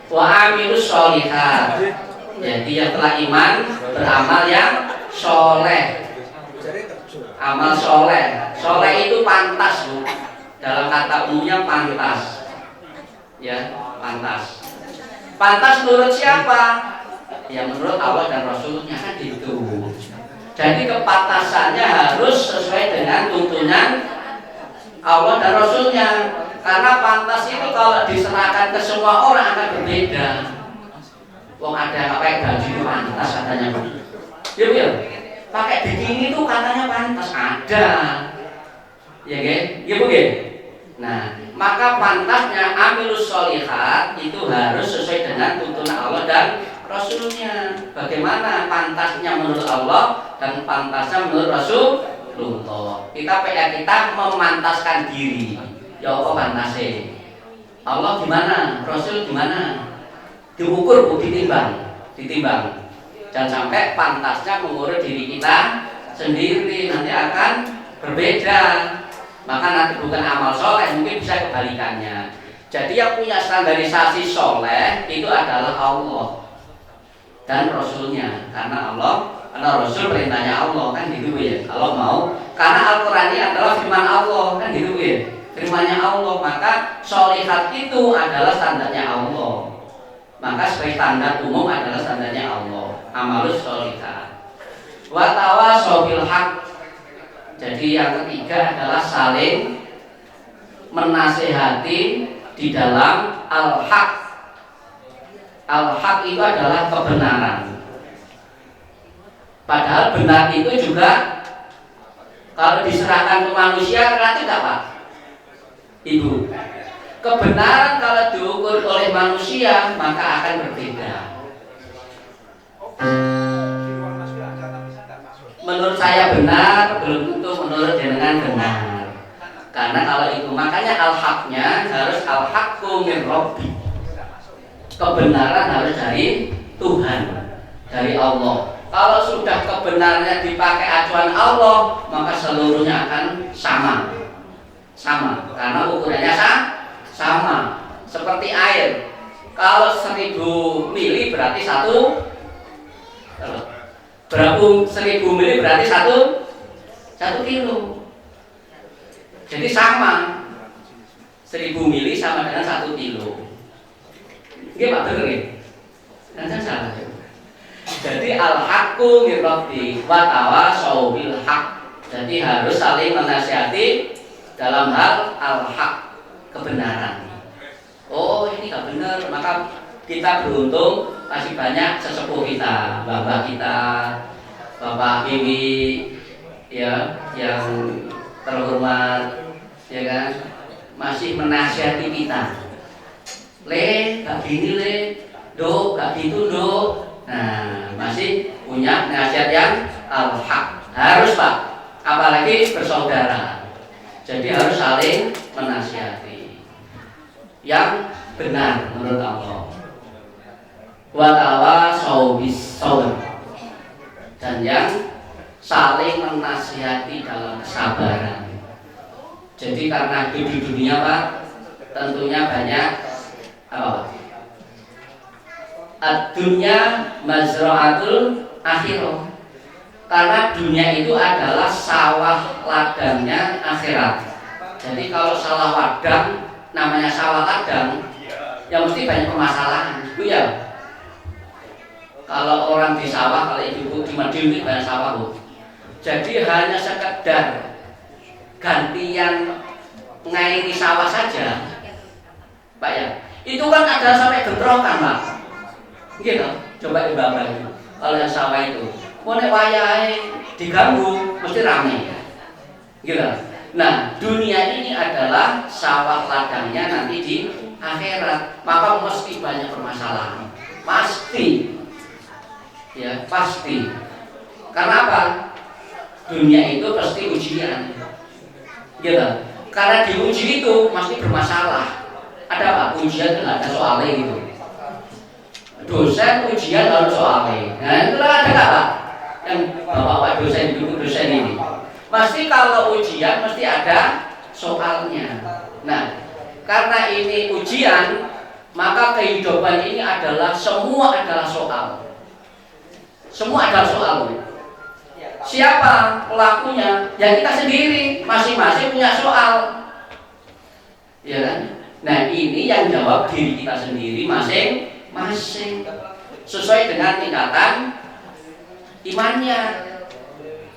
S5: wa amilus sholihat. Jadi yang telah iman beramal yang soleh. Amal soleh. Soleh itu pantas, Bu. Dalam kata umumnya pantas. Ya, pantas. Pantas menurut siapa? Ya menurut Allah dan Rasulnya, kan gitu. Jadi kepantasannya harus sesuai dengan tuntunan Allah dan Rasulnya. Karena pantas itu kalau diserahkan ke semua orang akan berbeda. Wong ada yang pakai baju itu pantas katanya, Bu. Ya, pakai bikini itu katanya pantas, ada. Ya, ya, Bu. Nah, maka pantasnya amilus sholihat itu harus sesuai dengan tuntunan Allah dan Rasulnya. Bagaimana pantasnya menurut Allah dan pantasnya menurut Rasulullah. kita memantaskan diri. Ya Allah pantasnya. Allah gimana? Rasul gimana? Diukur, Bu, ditimbang. Jangan sampai pantasnya mengukur diri kita sendiri, nanti akan berbeda. Maka nanti bukan amal soleh, mungkin bisa kebalikannya. Jadi yang punya standarisasi soleh itu adalah Allah dan Rasulnya. Karena Rasul perintahnya Allah, kan gitu ya. Kalau mau, karena Al-Quran ini adalah firman Allah, kan gitu ya. Firmannya Allah, maka sholihat itu adalah standarnya Allah. Maka sebagai standar umum adalah standarnya Allah. Amalus sholihat. Wa tawassaw bil haqq. Jadi yang ketiga adalah saling menasehati di dalam al-haq. Al-haq itu adalah kebenaran. Padahal benar itu juga kalau diserahkan ke manusia relatif, Pak Ibu. Kebenaran kalau diukur oleh manusia maka akan berbeda. Menurut saya benar, belum tentu menurut jenengan benar. Karena kalau itu makanya al-haqnya harus al-haqqu min rabbi. Kebenaran harus dari Tuhan, dari Allah. Kalau sudah kebenarannya dipakai acuan Allah, maka seluruhnya akan sama. Sama, karena ukurannya sama. Seperti air. Kalau 1000 mili berarti 1 mili berarti 1 kilo. Jadi sama. 1000 mili sama dengan 1 kilo. Nggih Pak bener nggih? Kan salah. Jadi al-haqqu min rabbi wa tawasau bil haqq. Jadi harus saling menasihati dalam hal al-haq, kebenaran. Oh, ini enggak benar, maka kita beruntung masih banyak sesepuh kita, bapak kita, Bapak Bibi ya yang terhormat ya kan, masih menasihati kita. Le, gak gini le, do, gak gitu do. Nah, masih punya nasihat yang al-haq. Harus Pak, apalagi bersaudara. Jadi harus saling menasihati yang benar menurut Allah. Wa tawasau bis sabr. Dan yang saling menasihati dalam kesabaran. Jadi karena hidup di dunia Pak, tentunya banyak apa? Ad-dunya mazra'atul akhirah. Karena dunia itu adalah sawah ladangnya akhirat. Jadi kalau sawah ladang, namanya sawah ladang, ya mesti banyak permasalahan. Itu ya. Kalau orang di sawah, kalau ibu di Madiun itu banyak sawah Bu. Jadi hanya sekedar gantian ngairi sawah saja, Pak ya. Itu kan ada sampai bentrokan Pak. Gitu, coba dibayangkan. Kalau yang sawah itu mau nek wayahe diganggu mesti rame. Gitu. Nah, dunia ini adalah sawah ladangnya nanti di akhirat. Maka mesti banyak permasalahan. Pasti. Ya, pasti. Karena apa? Dunia itu pasti ujian. Gitu. Karena diuji itu pasti bermasalah. Ada apa? Ujian itu ada soalnya gitu. Dosen ujian harus soalnya. Nah, itulah ada nggak Pak? Yang bapak dosen, ibu dosen ini. Pasti kalau ujian mesti ada soalnya. Nah, karena ini ujian, maka kehidupan ini adalah semua adalah soal. Semua adalah soal. Siapa pelakunya? Ya kita sendiri, masing-masing punya soal. Ya kan? Nah, ini yang jawab diri kita sendiri masing-masing sesuai dengan tingkatan imannya.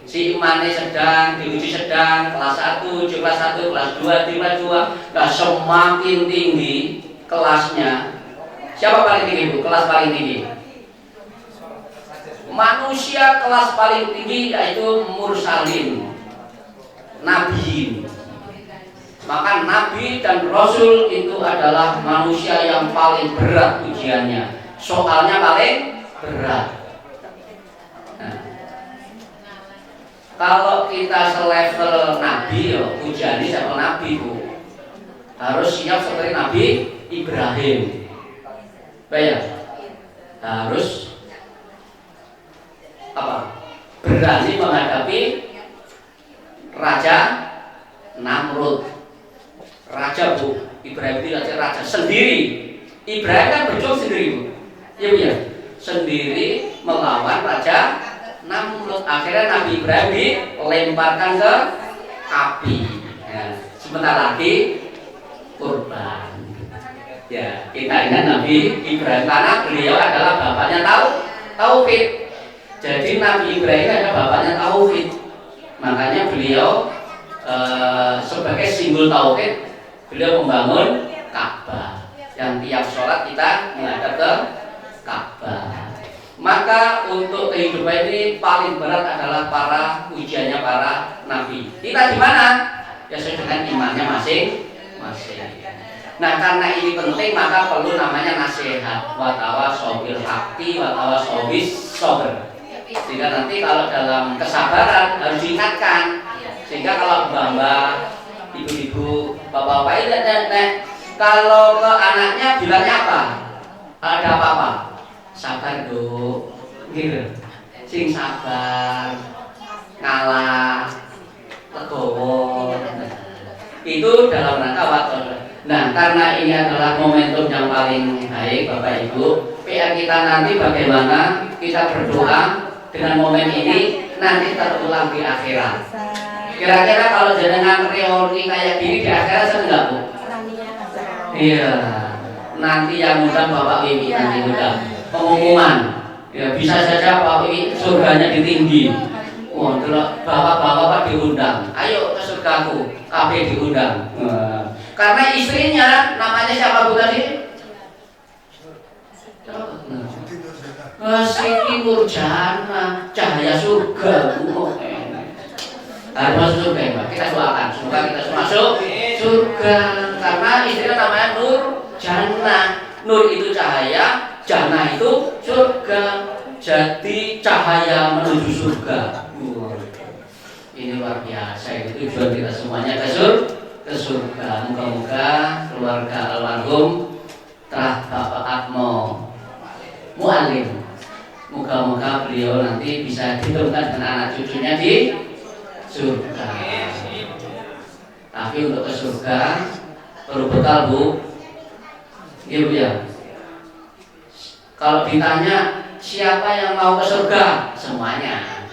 S5: Si imannya sedang, diuji sedang, kelas 1, uji kelas 1, kelas 2, di kelas 2. Nah, semakin tinggi kelasnya. Siapa paling tinggi Bu? Kelas paling tinggi. Manusia kelas paling tinggi yaitu mursalin, nabiin. Maka nabi dan rasul itu adalah manusia yang paling berat ujiannya. Soalnya paling berat. Nah, kalau kita selevel nabi, ya, ujiannya sama nabi Bu. Harus siap seperti Nabi Ibrahim. Baik, harus apa? Berani menghadapi Raja Namrud. Raja Bu, Ibrahim itu raja sendiri. Ibrahim kan berjuang sendiri Bu. Iya Bu ya. Sendiri melawan Raja Namrud. Akhirnya Nabi Ibrahim dilemparkan ke api. Ya, sebentar lagi kurban. Ya, kita ingat Nabi Ibrahim karena beliau adalah bapaknya tauhid. Jadi Nabi Ibrahim adalah bapaknya tauhid. Makanya beliau sebagai simbol tauhid, beliau membangun Ka'bah. Yang tiap sholat kita menghadap ke Ka'bah. Maka untuk kehidupan ini paling berat adalah ujiannya para nabi. Kita di mana? Ya sesuai dengan imannya masing-masing. Nah karena ini penting maka perlu namanya nasihat. Wa tawasau bil haqqi wa tawasau bis sabr. Sehingga nanti kalau dalam kesabaran harus diingatkan. Sehingga kalau mbak-mbak, ibu-ibu, bapak-bapak ini kalau ke anaknya bilangnya apa? Ada apa-apa? Sabar duk, gitu. Sing sabar, ngalah, legowo. Itu dalam rangka waktu. Nah, karena ini adalah momentum yang paling baik, Bapak Ibu, PR kita nanti bagaimana kita berdoa dengan momen ini nanti terulang di akhirat. Kira-kira kalau jenengan reuni kayak gini di akhirat seneng nggak Bu? Iya. Nanti yang undang Bapak Wiwi nanti undang pengumuman. Ya bisa saja Bapak Wiwi surganya ditinggi. Oh, bapak-bapak diundang. Ayo ke surgaku, KB diundang. Karena istrinya namanya siapa Bu tadi? Siti Nurjana, cahaya surga. Harus masuk surga ya, Mbak. Kita doakan semoga kita masuk surga. Karena istrinya namanya Nurjana. Nur itu cahaya, Jannah itu surga. Jadi cahaya menuju surga. Ini luar biasa. Itu tujuan kita semuanya ke surga. Moga-moga keluarga almarhum Trah Bapak Atmo Mualim, moga-moga beliau nanti bisa ditemukan dengan anak cucunya di surga. Tapi untuk ke surga perlu bekal Bu. Iya Bu ya. Kalau ditanya siapa yang mau ke surga, semuanya.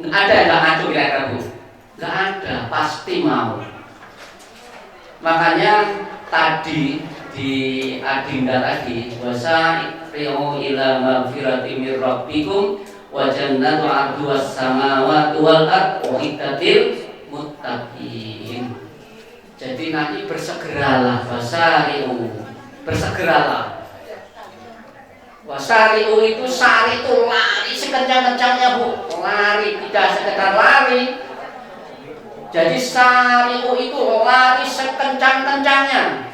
S5: Ada nggak ngacu kira-kira Bu? Nggak ada, pasti mau. Makanya tadi di adinda tadi wasari'u ila magfirati mir rabbikum wa jannatu 'arduhas samawati wal ardu uiddatil muttaqin. Jadi nanti bersegeralah, bersegeralah. Wasari'u itu sari itu lari sekencang-kencangnya Bu, lari tidak sekedar lari. Jadi sari'u itu lari sekencang-kencangnya.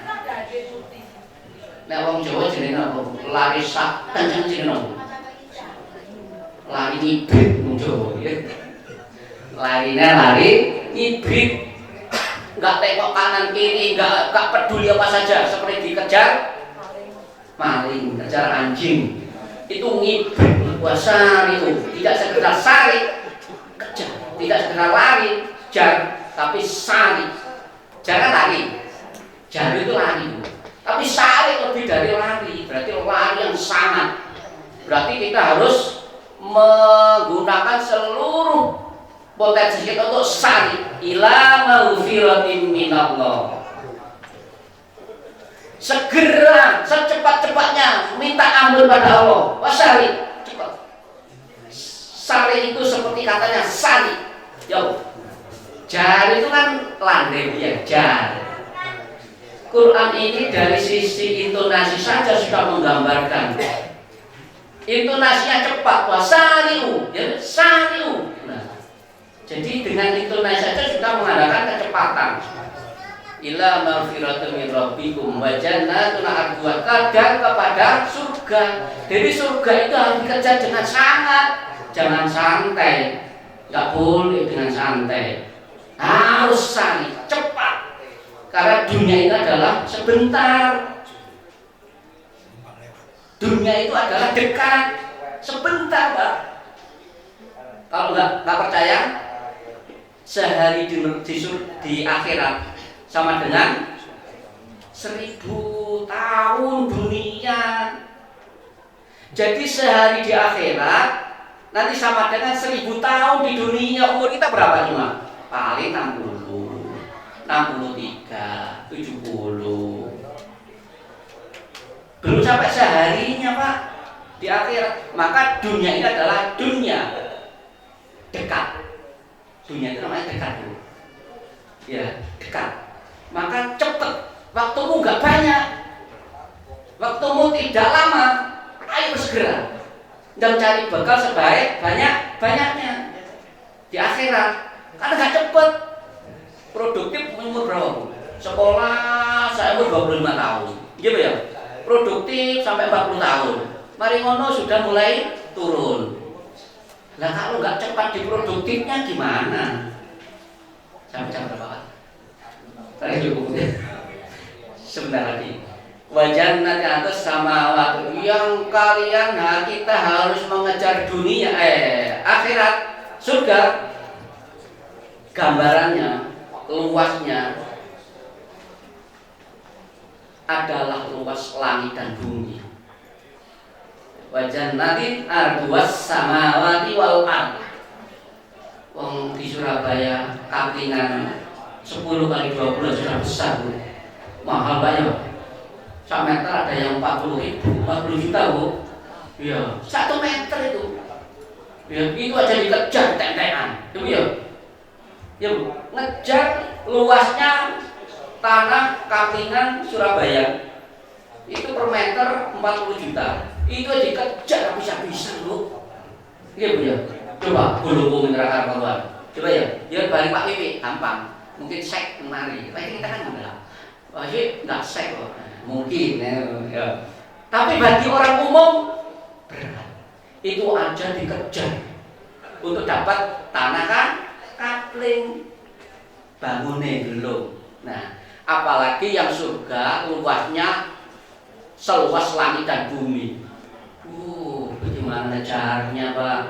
S5: Nek wong Jawa jenenge apa? Lari sak kenceng jenenge. Lari hibrid wong Jawa ya. Larine lari hibrid. Enggak tengok kanan kiri, enggak peduli apa saja seperti dikejar maling, kejar anjing. Itu hibrid wasari itu. Tidak sekedar sari kejar, tidak sekedar lari, jar, tapi sari. Jangan lari. Jar itu lari. Tapi sari lebih dari lari, berarti lari yang sangat. Berarti kita harus menggunakan seluruh potensi kita untuk sari ila maghfiratin minallah. Segera, secepat-cepatnya minta ampun pada Allah. Wasari, cepat. Sari itu seperti katanya sari. Yo. Jar itu kan landai ya, jar. Quran ini dari sisi intonasi saja sudah menggambarkan. Intonasinya cepat, wasari'u, ya, sari'u. Nah, jadi dengan intonasi saja sudah mengadakan kecepatan. Ila maghfiratin min rabbikum wa jannatun 'arduha kadang kepada surga. Jadi surga itu harus dikejar dengan sangat, jangan santai. Enggak boleh dengan santai. Harus sari, cepat. Karena dunia itu adalah sebentar. Dunia itu adalah dekat, sebentar, Pak. Kalau nggak percaya, sehari di akhirat sama dengan 1000 tahun dunia. Jadi sehari di akhirat nanti sama dengan 1000 tahun di dunia. Umur kita berapa cuma? Paling 60, 63, 70. Belum sampai seharinya Pak di akhirat. Maka dunia ini adalah dunia dekat. Dunia itu namanya dekat dulu. Ya, dekat. Maka cepet. Waktumu nggak banyak. Waktumu tidak lama. Ayo segera. Dan cari bekal sebaik banyaknya di akhirat. Karena nggak cepet. Produktif umur berapa? Sekolah saya sampai umur 25 tahun. Gitu ya. Produktif sampai 40 tahun. Mari ngono sudah mulai turun. Lah kalau nggak cepat di produktifnya gimana? Sampai jam berapa? Tadi cukup ya. Sebentar lagi. Wajan nanti atas sama waktu yang kalian kita harus mengejar dunia akhirat surga. Gambarannya luasnya adalah luas langit dan bumi. Wajan nanti arduas samawati wal ard. Wong di Surabaya kaplingan 10 kali 20 sudah besar Bu. Mahal banyak. 1 meter ada yang 40 juta Bu. Iya, 1 meter itu. Ya, itu aja dikejar tentean. Itu ya. Ya Bu, ngejar luasnya tanah kaplingan Surabaya. Itu per meter 40 juta. Itu dikejar bisa-bisa Bu. Iya Bu ya. Coba gulung neraka keluar. Coba ya. Dia balik Pak Wiwi gampang. Mungkin sek kemari. Tapi kita kan enggak. Wajib enggak sek kok. Mungkin ya. Tapi bagi orang umum berat. Itu aja dikejar untuk dapat tanah kan kapling bangunin belum. Nah, apalagi yang surga luasnya seluas langit dan bumi. Bagaimana caranya Pak?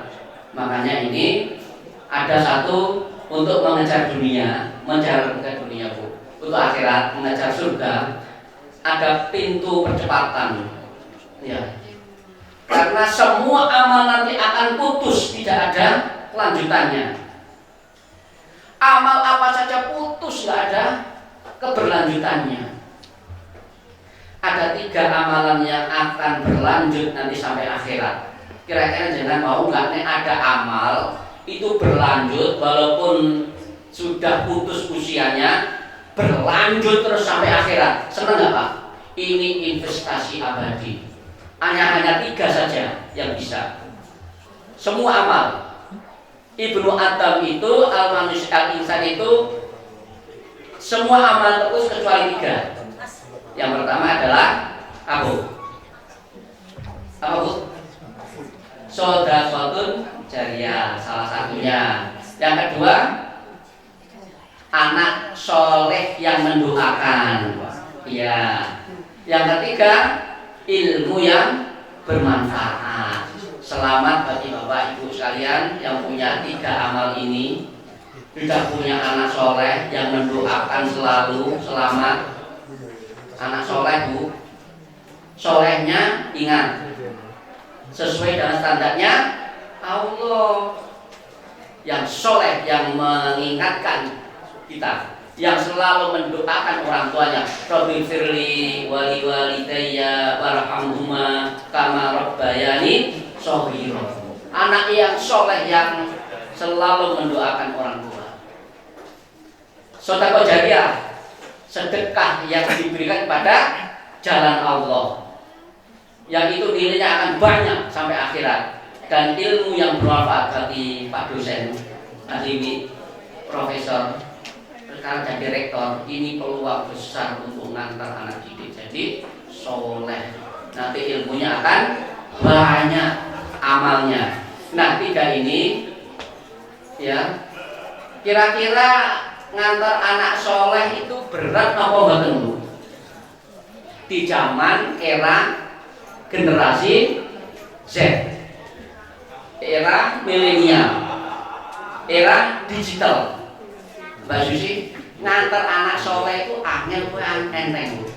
S5: Makanya ini ada satu untuk mengejar dunia, mengejar dunia Bu. Untuk akhirat, mengejar surga, ada pintu percepatan. Ya. Karena semua amal nanti akan putus, tidak ada kelanjutannya. Amal apa saja putus, nggak ada keberlanjutannya. Ada 3 amalan yang akan berlanjut nanti sampai akhirat. Kira-kira jangan mau nggak nih ada amal itu berlanjut walaupun sudah putus usianya, berlanjut terus sampai akhirat. Senang nggak Pak? Ini investasi abadi. Hanya 3 saja yang bisa. Semua amal. Ibnu Adam itu al-manusia al-insan itu semua amal terus kecuali 3. Yang pertama adalah apa Bu? Shadaqatun jariyah salah satunya. Yang kedua anak soleh yang mendoakan. Ya. Yang ketiga ilmu yang bermanfaat. Selamat bagi Bapak Ibu sekalian yang punya 3 amal ini. Sudah punya anak soleh yang mendoakan selalu, selamat. Anak soleh Bu, solehnya ingat sesuai dengan standarnya Allah. Yang soleh yang mengingatkan kita, yang selalu mendoakan orang tuanya. Rabbi firli wali walidayya warhamhuma kama rabbayani shaghira. Anak yang soleh yang selalu mendoakan orang tua. Sedekah jariyah, sedekah yang diberikan kepada jalan Allah, yang itu nilainya akan banyak sampai akhirat, dan ilmu yang bermanfaat bagi Pak dosen, ahli profesor, sekarang jadi rektor. Ini peluang besar untuk ngantar anak didik jadi soleh. Nanti ilmunya akan banyak, amalnya. Nah 3 ini ya, kira-kira ngantar anak soleh itu berat apa mboten Bu? Di zaman era generasi Z, era milenial, era digital. Mbak Susi, ngantar anak soleh itu angel enteng Bu.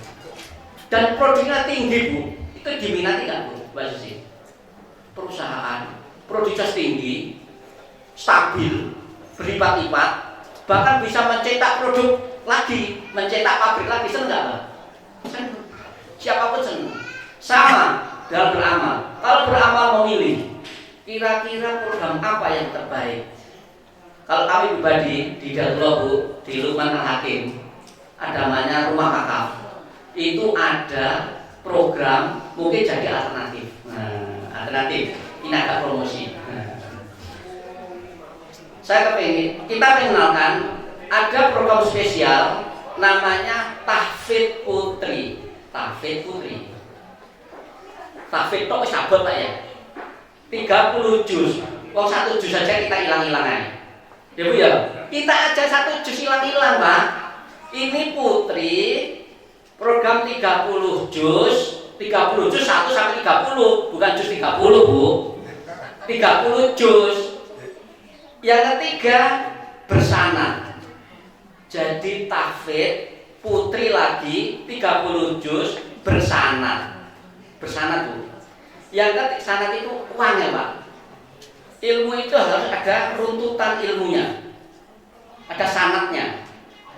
S5: Dan produknya tinggi Bu. Itu diminati nggak Bu, Mbak Susi? Perusahaan produknya tinggi, stabil, berlipat-lipat, bahkan bisa mencetak produk lagi, mencetak pabrik lagi. Seneng nggak Pak? Seneng. Siapapun seneng. Sama dalam beramal. Kalau beramal memilih, kira-kira program apa yang terbaik? Kalau kami pribadi di Darullah Bu, di Lukman Al-Hakim, ada namanya Rumah Wakaf. Itu ada program mungkin jadi alternatif. Nah, alternatif. Ini ada promosi. Saya kepingin, kita mengenalkan ada program spesial namanya tahfidz tahfidz putri. Tahfidz putri. Tahfidz tok wis abot Pak ya. 30 juz. Wong 1 juz saja kita hilang-hilang aja. Ya Bu ya. Kita aja 1 juz hilang-hilang, Pak. Ini putri program 30 juz. 30 juz 1 sampai 30, bukan juz 30, Bu. 30 juz. Yang ketiga bersanad. Jadi tahfidz putri lagi 30 juz bersanad. Bersanad Bu. Yang ketiga sanad itu uang ya Pak. Ilmu itu harus ada runtutan ilmunya. Ada sanadnya.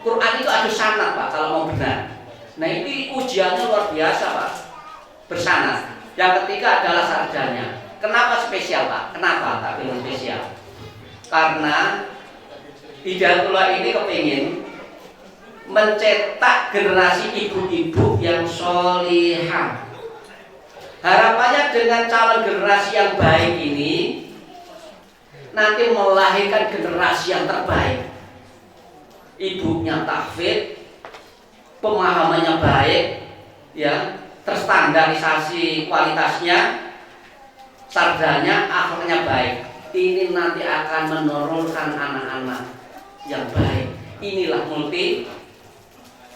S5: Quran itu ada sanad Pak kalau mau benar. Nah ini ujiannya luar biasa Pak. Bersanad. Yang ketiga adalah sarjana. Kenapa spesial Pak? Kenapa tak bilang spesial? Karena Hidayatullah ini kepingin mencetak generasi ibu-ibu yang solihah. Harapannya dengan calon generasi yang baik ini nanti melahirkan generasi yang terbaik. Ibunya tahfidz, pemahamannya baik, ya, terstandarisasi kualitasnya, sarjanya, akhlaknya baik. Ini nanti akan menurunkan anak-anak yang baik. Inilah multi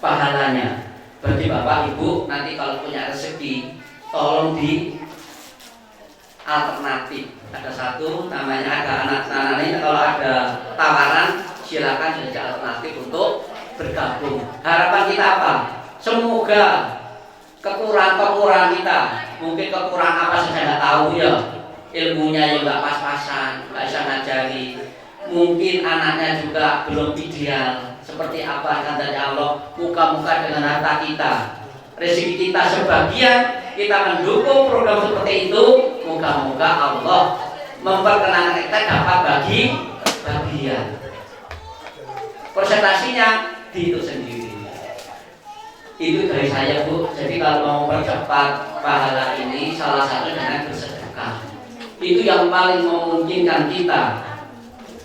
S5: pahalanya. Bagi Bapak Ibu nanti kalau punya rezeki tolong di alternatif. Ada satu namanya ada anak-anak ini kalau ada tawaran silakan jadi alternatif untuk bergabung. Harapan kita apa? Semoga kekurangan kita, mungkin kekurangan apa saya nggak tahu ya, ilmunya yang nggak pas-pasan, nggak bisa ngajari, mungkin anaknya juga belum ideal. Seperti apa kata Allah, muka-muka dengan harta kita, rezeki kita sebagian, kita mendukung program seperti itu. Moga-moga Allah memperkenankan kita dapat bagian. Presentasinya dihitung sendiri. Itu dari saya Bu. Jadi kalau mau percepat pahala ini salah satu dengan bersedekah. Itu yang paling memungkinkan kita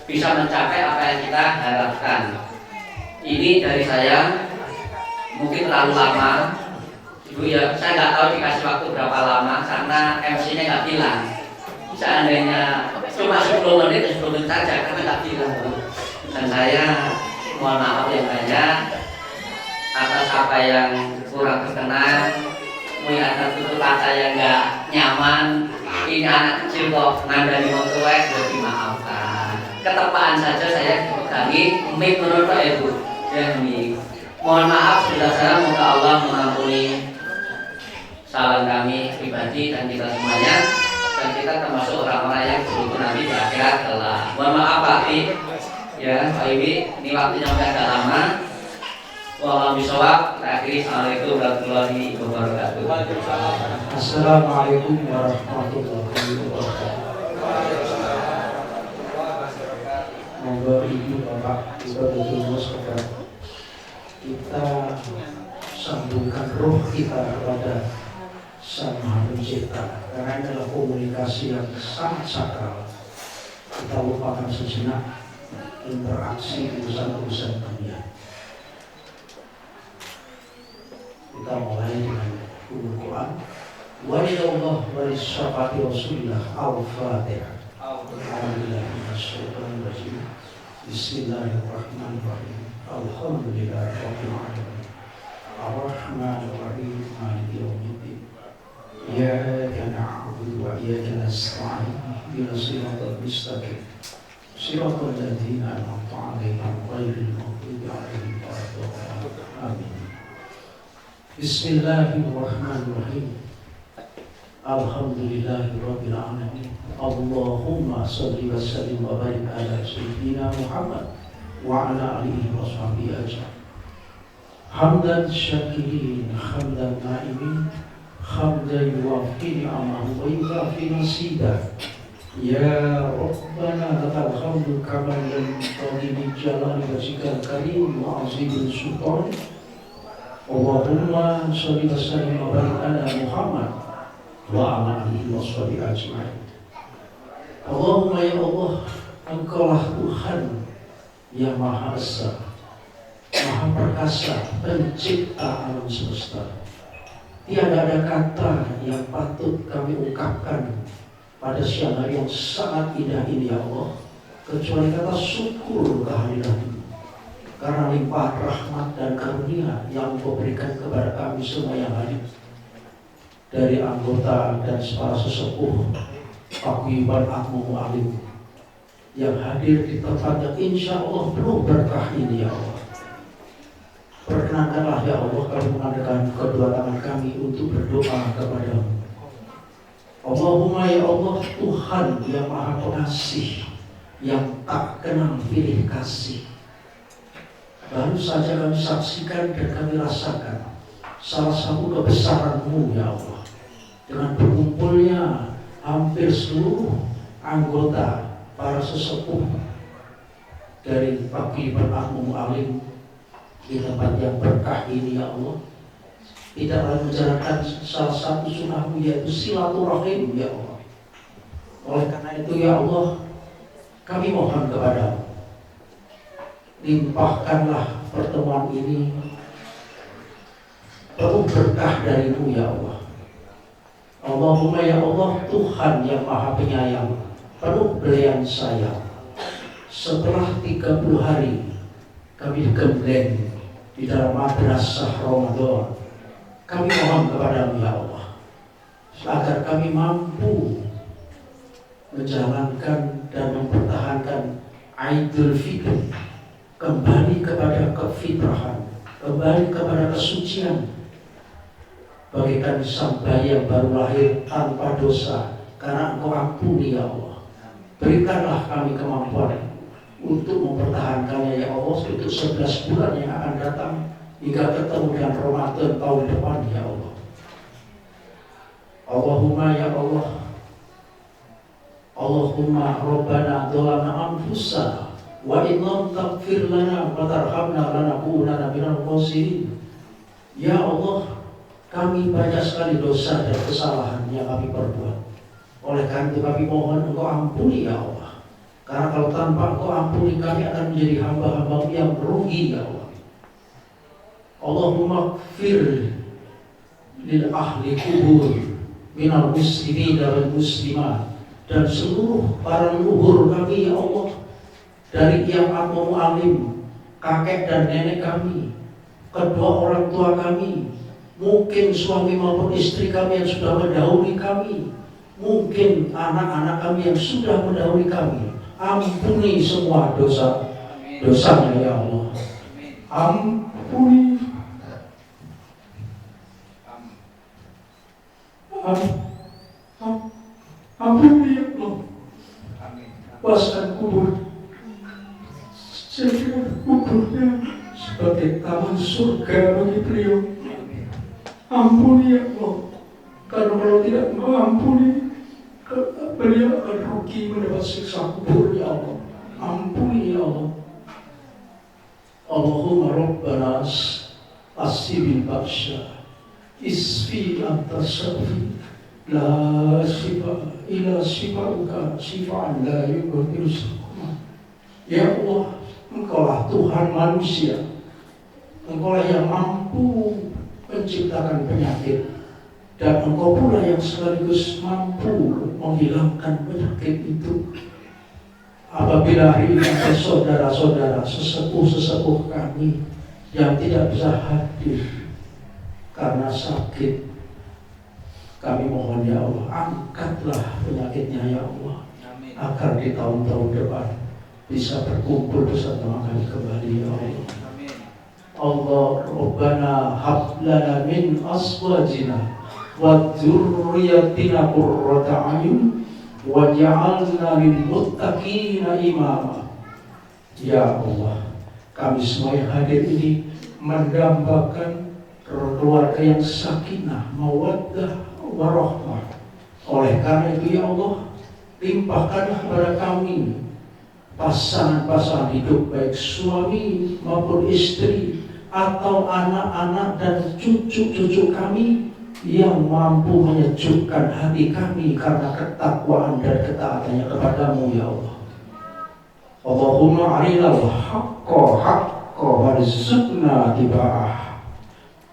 S5: bisa mencapai apa yang kita harapkan. Ini dari saya, mungkin terlalu lama Ibu ya, saya nggak tahu dikasih waktu berapa lama karena MC-nya nggak bilang. Seandainya cuma 10 menit saja karena nggak bilang Bu. Dan saya mohon maaf yang banyak atas apa yang kurang berkenan, mungkin ada tutur kata yang nggak nyaman. Ini anak kecil kok ngandani motorway, jadi dimaafkan. Ketepaan saja saya dipegangi mic menurut Pak Ibu. Ya mic. Mohon maaf sudah saya, semoga Allah mengampuni salah kami pribadi dan kita semuanya, dan kita termasuk orang-orang yang beruntung nanti di akhirat kelak. Mohon maaf Pak Ibi, ya Pak Ibi, ini waktunya udah agak lama. Wallahu bisawab. Akhiri, assalamualaikum warahmatullahi wabarakatuh.
S6: Assalamualaikum warahmatullahi wabarakatuh. Monggo Ibu Bapak kita berjumpa sekarang. Kita sambungkan roh kita kepada Sang Maha Pencipta, karena ini adalah komunikasi yang sangat sakral. Kita lupakan sejenak interaksi urusan-urusan dunia. Kita mulai dengan Al-Quran. Walillah walisyafaati Rasulillah Al-Fatihah. Bismillahirrahmanirrahim. Alhamdulillahirabbil alamin. Ar-Rahmanir-Rahim. Maliki yaumiddin. Iyyaka na'budu wa iyyaka nasta'in. Ihdinas siratal mustaqim. Siratal ladzina an'amta 'alaihim ghairil maghdubi 'alaihim waladdallin. Amin. Bismillahirrahmanirrahim. Alhamdulillahirabbil alamin. Allahumma shalli wa sallim wa barik ala sayyidina Muhammad wa ala alihi wa sahbihi ajma'in. Hamdan syakirin, hamdan na'imin, hamdan yuwafi ni'amahu wa yukafi nasidah. Ya Rabbana lakal hamdu kama yanbaghi li jalali wajhikal karim wa 'azimil sultan. Allahumma sholli wa sallim wa barik ala Muhammad wa ala alihi wa sahbihi ajma'in. Allahumma ya Allah, Engkaulah Tuhan yang Maha Esa, Maha Perkasa, pencipta alam semesta. Tiada ada kata yang patut kami ungkapkan pada siang hari yang sangat indah ini ya Allah, kecuali kata syukur kehadiran-Mu. Karena limpahan rahmat dan karunia yang Engkau berikan kepada kami semua yang hadir, dari anggota dan para sesepuh paguyuban Akmu Alim yang hadir di tempat yang insya Allah penuh berkah ini ya Allah. Perkenankanlah ya Allah kami mengadakan kedua tangan kami untuk berdoa kepada-Mu. Allahumma ya Allah, Tuhan yang Maha Pengasih, yang tak kenal pilih kasih. Baru saja kami saksikan dan kami rasakan salah satu kebesaran-Mu ya Allah, dengan berkumpulnya hampir seluruh anggota para sesepuh dari paguyuban Akmu Alim di tempat yang berkah ini ya Allah. Tidak lain menjalankan salah satu sunnah-Mu, yaitu silaturahim ya Allah. Oleh karena itu ya Allah, kami mohon kepada-Mu, limpahkanlah pertemuan ini penuh berkah dari-Mu ya Allah. Allahumma ya Allah, Tuhan yang Maha Penyayang, penuh belian sayang. Setelah 30 hari kami gembleng di dalam madrasah Ramadan, kami mohon kepada-Mu ya Allah, agar kami mampu menjalankan dan mempertahankan Idul Fitri, kembali kepada kefitrahan, kembali kepada kesucian, bagaikan sang bayi yang baru lahir tanpa dosa, karena Engkau ampuni ya Allah. Berikanlah kami kemampuan untuk mempertahankannya ya Allah, untuk 11 bulan yang akan datang hingga ketemu dengan Ramadan tahun depan ya Allah. Allahumma ya Allah, Allahumma Rabbana dzalamna anfusana wa in lam taghfir lana wa tarhamna lanakunanna minal khasirin. Ya Allah, kami banyak sekali dosa dan kesalahan yang kami perbuat. Oleh karena itu kami mohon Engkau ampuni ya Allah. Karena kalau tanpa Engkau ampuni, kami akan menjadi hamba-hamba yang rugi ya Allah. Allahumma gfir lil ahli kubur minal muslimin dan muslimat, dan seluruh para leluhur kami ya Allah, dari yang Akmu Alim, kakek dan nenek kami, kedua orang tua kami, mungkin suami maupun istri kami yang sudah mendahului kami, mungkin anak-anak kami yang sudah mendahului kami. Ampuni semua dosanya ya Allah. Ampuni ampuni ya Allah. Luaskan kubur, jadikan kuburnya sebagai taman surga bagi beliau. Ampuni ya Allah, karena kalau tidak Engkau ampuni, beliau akan rugi mendapat siksa kubur ya Allah. Ampuni ya Allah. Allahumma Rabbana asibil baksya isfi anta syafi la syifa ila syifa'uka syifa'an la yughadiru saqama. Ya Allah, Engkaulah Tuhan manusia, Engkaulah yang mampu menciptakan penyakit, dan Engkau pula yang sekaligus mampu menghilangkan penyakit itu. Apabila hari ini ada saudara-saudara, sesepuh-sesepuh kami yang tidak bisa hadir karena sakit, kami mohon ya Allah, angkatlah penyakitnya ya Allah, agar di tahun-tahun depan bisa berkumpul bersama kami kembali ya Allah. Allah Rabbana hab lana min azwajina wa dzurriyyatina qurrata a'yun waj'alna lil muttaqina imama. Ya Allah, kami semua yang hadir ini mendambakan keluarga yang sakinah, mawaddah, warahmah. Oleh karena itu ya Allah, limpahkanlah kepada kami pasangan-pasangan hidup, baik suami maupun istri, atau anak-anak dan cucu-cucu kami yang mampu menyejukkan hati kami karena ketakwaan dan ketaatannya kepadamu ya Allah. Allahumma arinal haqqa haqqa warzuqna tiba'ah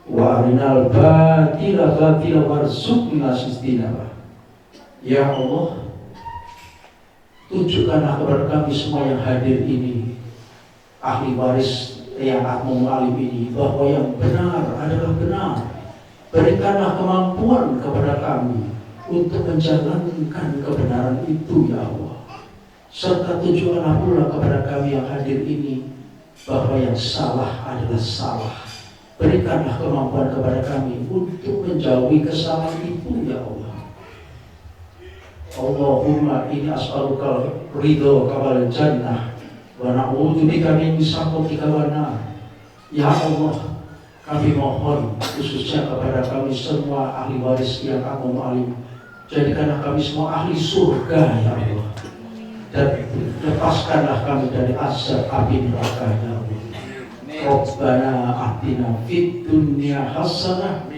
S6: wa arinal batila warzuqna istinabah. Ya Allah, tunjukkanlah kepada kami semua yang hadir ini, ahli waris yang Makmum Alim ini, bahwa yang benar adalah benar. Berikanlah kemampuan kepada kami untuk menjalankan kebenaran itu, ya Allah. Serta tunjukkanlah pula kepada kami yang hadir ini bahwa yang salah adalah salah. Berikanlah kemampuan kepada kami untuk menjauhi kesalahan itu, ya Allah. Allahumma inni as'aluka ridho wal jannah wa na'udzubika min sakhatika wan nar. Ya Allah, kami mohon khususnya kepada kami semua ahli waris yang Makmum Alim, jadikanlah kami semua ahli surga, ya Allah, dan lepaskanlah kami dari azab api neraka, ya Allah. Rabbana atina fid dunya hasanah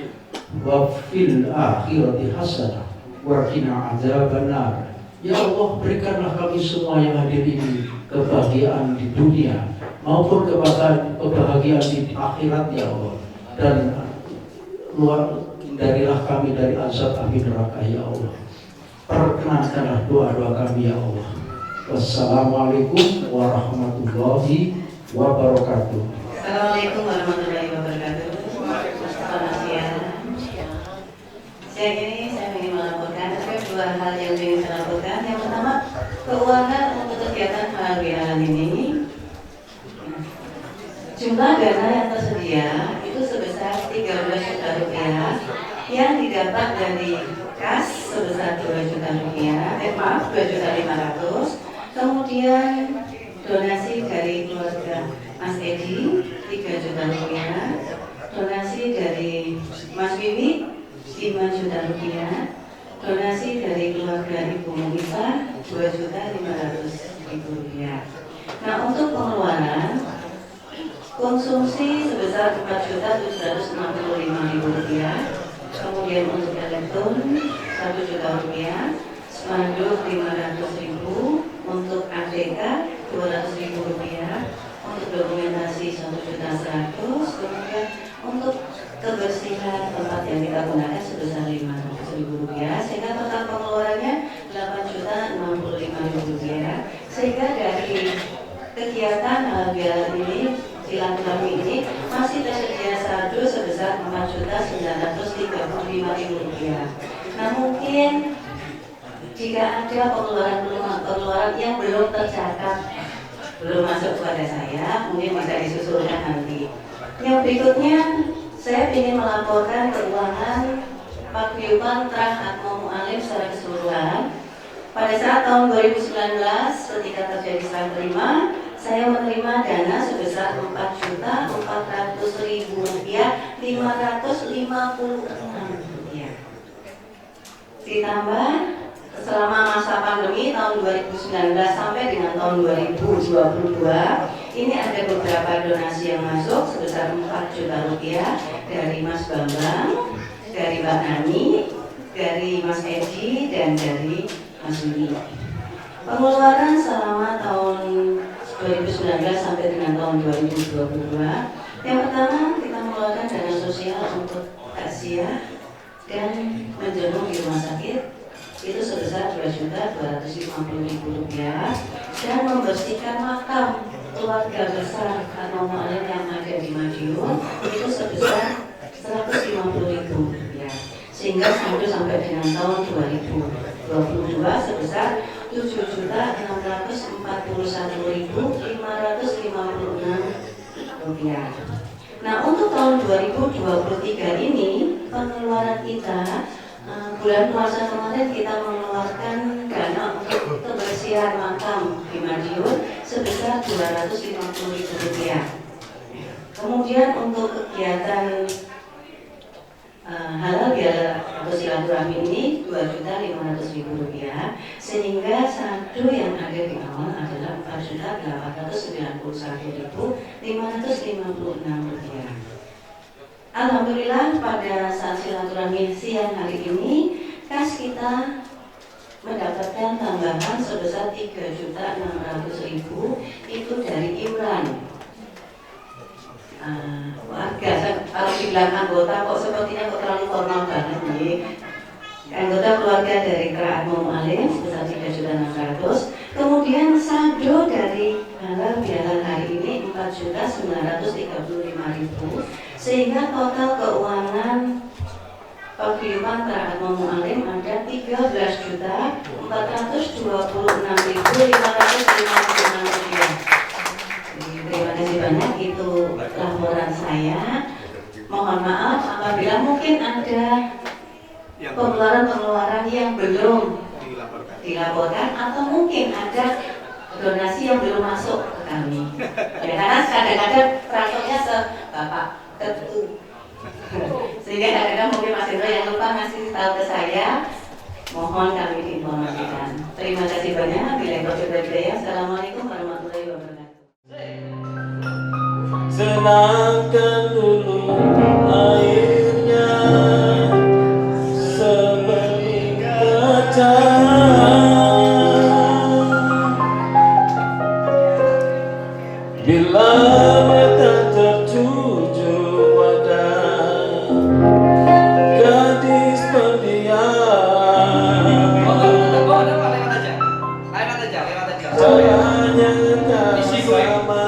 S6: wa fil akhirati hasanah wa qina adzabannar. Ya Allah, berikanlah kami semua yang hadir ini kebahagiaan di dunia maupun kebahagiaan di akhirat, ya Allah, dan hindarilah kami dari azab api neraka, ya Allah. Perkenankanlah doa-doa kami, ya Allah. Wassalamualaikum warahmatullahi wabarakatuh.
S7: Assalamualaikum warahmatullahi wabarakatuh. Selamat siang. Siang ini saya ingin melaporkan ada dua hal yang ingin saya laporkan. Yang pertama, keuangan untuk kegiatan halal bihalal ini, jumlah dana yang tersedia itu sebesar 13 juta rupiah yang didapat dari kas sebesar 2 juta rupiah, 2.500.000, kemudian donasi dari keluarga Mas Edi 3 juta rupiah, donasi dari Mas Wiwi 5 juta rupiah, donasi dari keluarga Ibu Munisa 2.500.000 rupiah. Nah, untuk pengeluaran konsumsi sebesar 4.765.000 rupiah, kemudian untuk elektron 1 juta rupiah, spanduk 500.000, untuk ADK 200.000 rupiah, untuk dokumentasi 1.100.000, kemudian untuk kebersihan tempat yang kita gunakan sebesar 500.000 rupiah, sehingga total pengeluarannya 8.065.000 rupiah. Sehingga dari kegiatan halal bihalal ini, silaturahmi ini, masih tersedia saldo sebesar 4.935.000 rupiah. Nah, mungkin jika ada pengeluaran yang belum tercatat, belum masuk kepada saya, mungkin bisa disusulkan nanti. Yang berikutnya, saya ingin melaporkan keuangan paguyuban Trah Makmum Alim secara keseluruhan. Pada saat tahun 2019, ketika terjadi serah terima, saya menerima dana sebesar 4.400.000 rupiah, 556 rupiah. Ditambah selama masa pandemi tahun 2019 sampai dengan tahun 2022, ini ada beberapa donasi yang masuk sebesar 4 juta rupiah dari Mas Bambang, dari Mbak Nani, dari Mas Edi, dan dari Mas Uni. Pengeluaran selama tahun 2019 sampai dengan tahun 2022, yang pertama kita mengeluarkan dana sosial untuk takziah dan menjenguk di rumah sakit itu sebesar 2.250.000 rupiah, dan membersihkan makam keluarga besar Makmum Alim yang ada di Madiun itu sebesar 150.000 rupiah, sehingga sampai dengan tahun 2022 sebesar 7.641.556 rupiah. Nah, untuk tahun 2023 ini pengeluaran kita, bulan puasa kemarin kita mengeluarkan dana untuk kebersihan makam di Madiun sebesar 250.000 rupiah. Kemudian untuk kegiatan halal bihalal atau silaturahmi ini 2.500.000 rupiah, sehingga saldo yang ada di awal adalah 4.891.556 rupiah. Alhamdulillah, pada saat silaturahmi siang hari ini, kas kita mendapatkan tambahan sebesar 3.600.000 itu dari Imran. bilang anggota kok sepertinya kok terlalu formal banget nih. Anggota keluarga dari Keraat Mu'alim sebesar 3.600.000. Kemudian saldo dari halal bihalal hari ini 4.935.000, sehingga total keuangan paguyuban Keraat Mu'alim ada 13.426.556 rupiah. Terima kasih banyak, itu laporan saya. Mohon maaf apabila mungkin ada pengeluaran-pengeluaran yang belum dilaporkan atau mungkin ada donasi yang belum masuk ke kami. Ya, karena kadang-kadang transfernya Bapak Ketu. Sehingga kadang-kadang mungkin Mas Indro yang lupa ngasih tahu ke saya. Mohon kami diinformasikan. Terima kasih banyak. Bila itu Assalamualaikum warahmatullahi wabarakatuh.
S8: Senangkan dulu airnya sebening kaca, bila mata tertuju pada gadis pendiam.
S1: Lewat aja.
S8: Cahayanya tak sama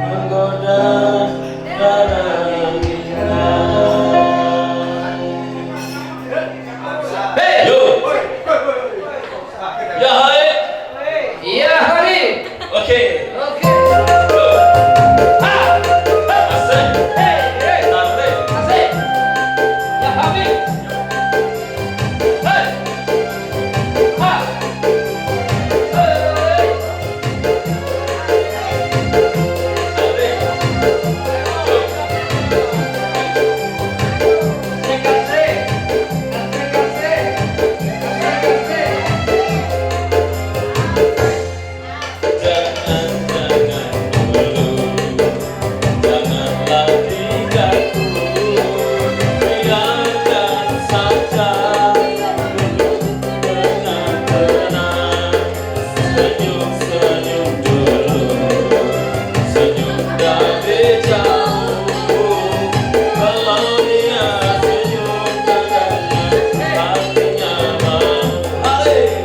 S8: menggoda darah kita.
S5: Hei, yo. Ya hai.
S1: Iya, hari.
S5: Oke.
S1: Oke.
S5: Ha. Asik.
S1: Hei, hei.
S5: Asik.
S1: Asik. Ya, Habib.
S5: Hei.
S1: Ha. Hei.
S8: Janganlah tinggalku, biarkan saja tenang-tenang, senyum-senyum dulu, senyum dari jauh. Kalau dia senyum tangannya hatinya mengalir.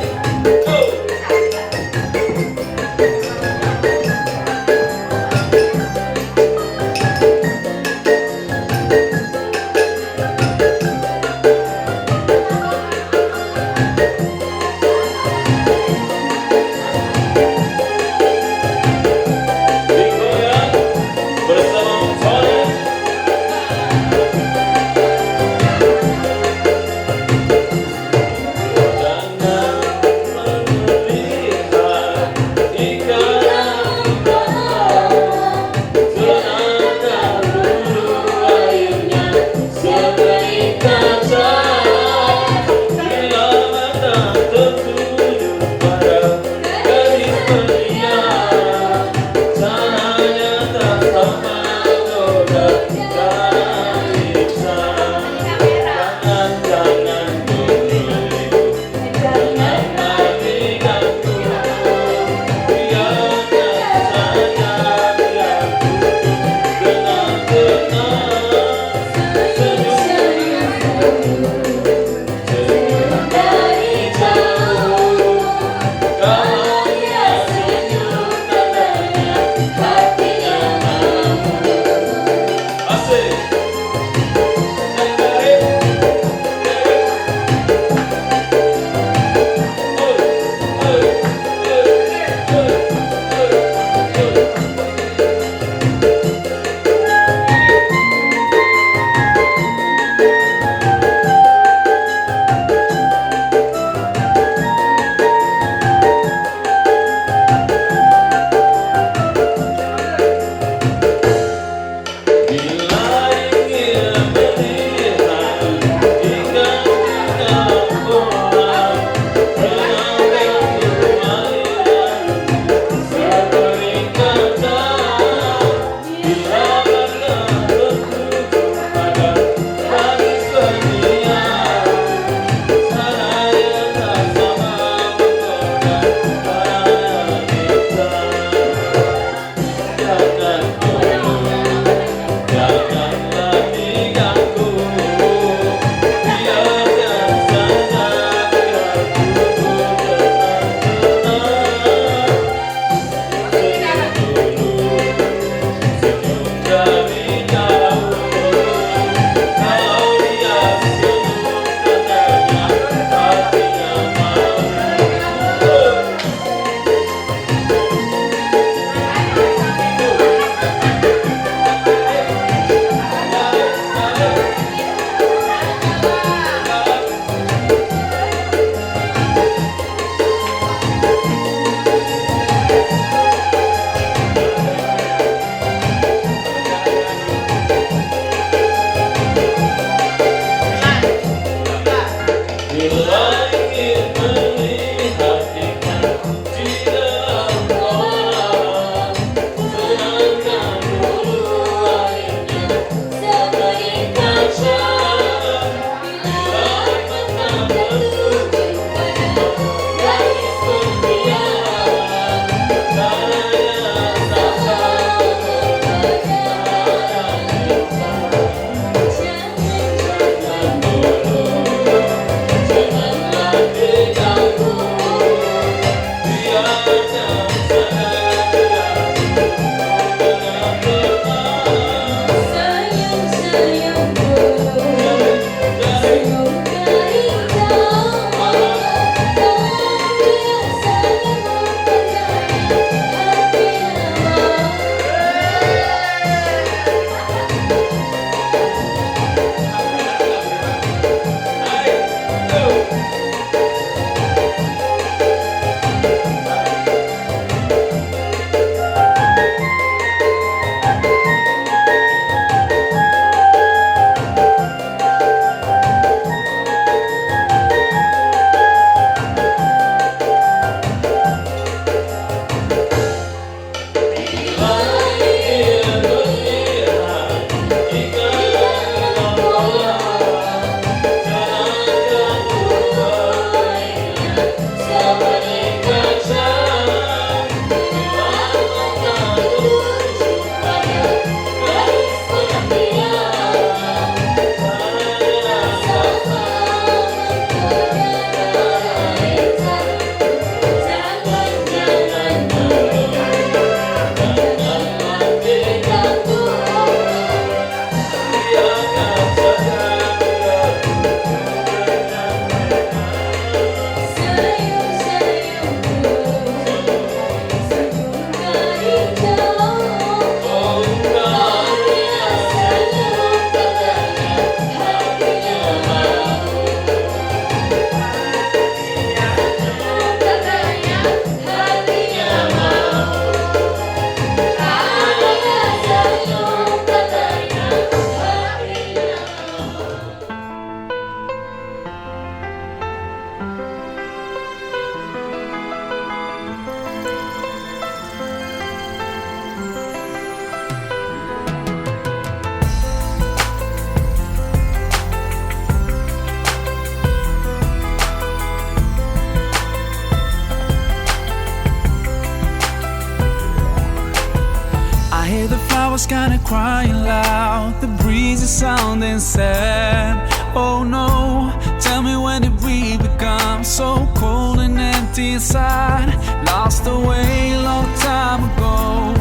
S9: flowers kinda crying loud, the breeze is sounding sad. Oh no, tell me, when did we become so cold and empty inside? Lost away a long time ago.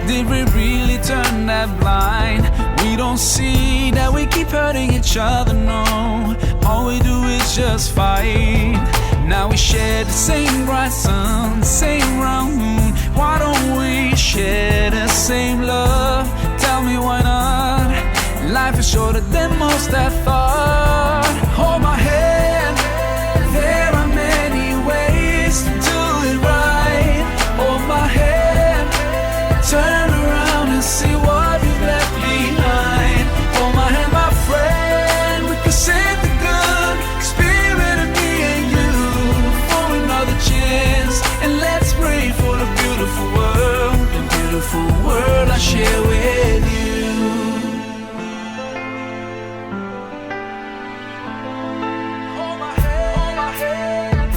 S9: Did we really turn that blind? We don't see that we keep hurting each other, no. All we do is just fight. Now we share the same bright sun, same round moon. Why don't we share the same love? Tell me why not? Life is shorter than most I thought. Hold my hand, there are many ways to do it right. Hold my hand, turn around and see what we've left behind. Hold my hand, my friend, we can save the good spirit of me and you for another chance. And let's pray for the beautiful world I share with you. Hold my hand.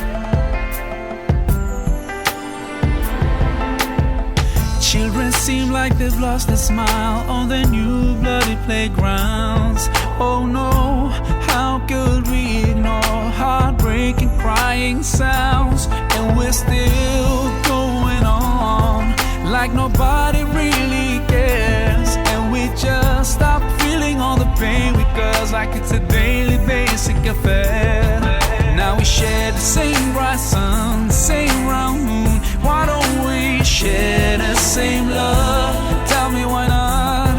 S9: Children seem like they've lost their smile on their new bloody playgrounds. Oh no, how could we ignore heartbreaking crying sounds? And we're still going on like nobody really cares. And we just stop feeling all the pain because like it's a daily basic affair. Now we share the same bright sun, same round moon. Why don't we share the same love? Tell me why not?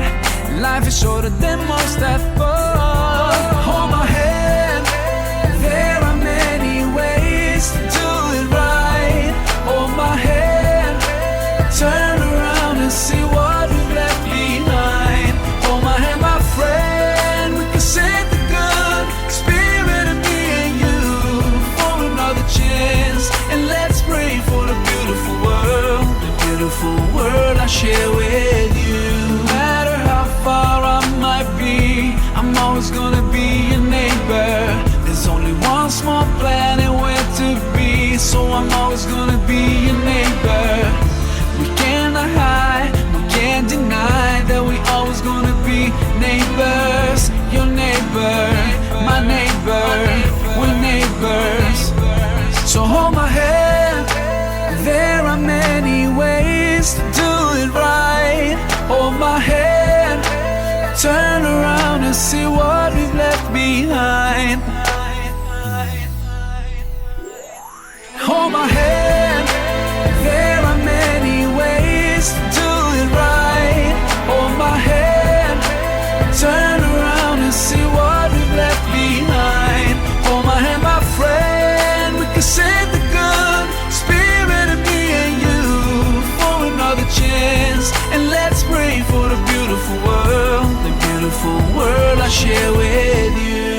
S9: Life is shorter than most I thought. Hold my hand, there are many ways to do it right. Hold my hand, turn around and see what we've left behind. Hold my hand, my friend, we can save the good spirit of me and you for another chance. And let's pray for the beautiful world I share with you. No matter how far I might be, I'm always gonna be your neighbor. There's only one small planet where to be, so I'm always gonna be your neighbor. We cannot hide, we can't deny that we always gonna be neighbors. Your neighbor, my neighbor, we're neighbors. So hold my hand, there are many ways to do it right. Hold my hand, turn around and see what we've left behind. Hold my hand, there are many ways to do it right. Hold my hand, turn around and see what we've left behind. Hold my hand, my friend, we can save the good spirit of me and you for another chance. And let's pray for the beautiful world I share with you.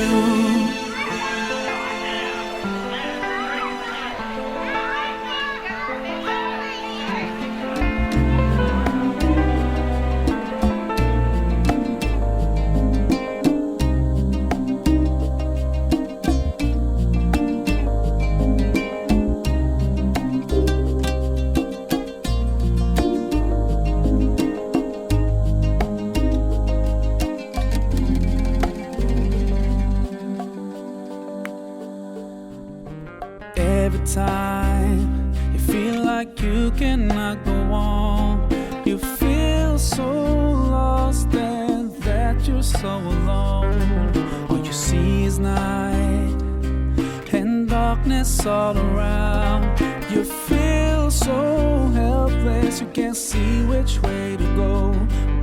S9: you cannot go on. You feel so lost and that you're so alone. All you see is night and darkness all around. You feel so helpless, you can't see which way to go.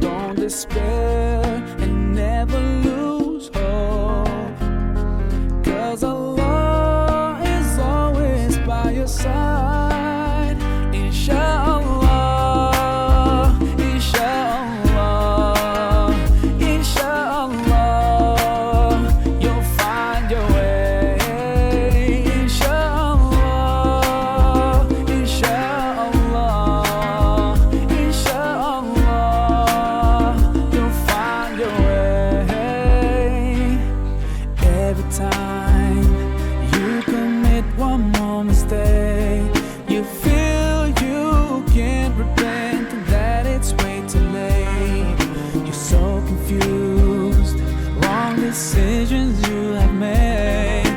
S9: Don't despair and never lose hope, 'cause Allah is always by your side. Inshallah, inshallah, inshallah, you'll find your way. Inshallah, inshallah, inshallah, you'll find your way. Every time you commit one more mistake, you feel you can't repent and that it's way too late. You're so confused, wrong decisions you have made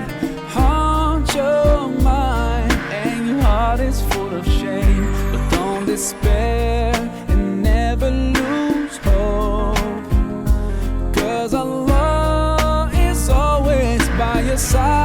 S9: haunt your mind and your heart is full of shame. But don't despair and never lose hope, 'cause Allah is always by your side.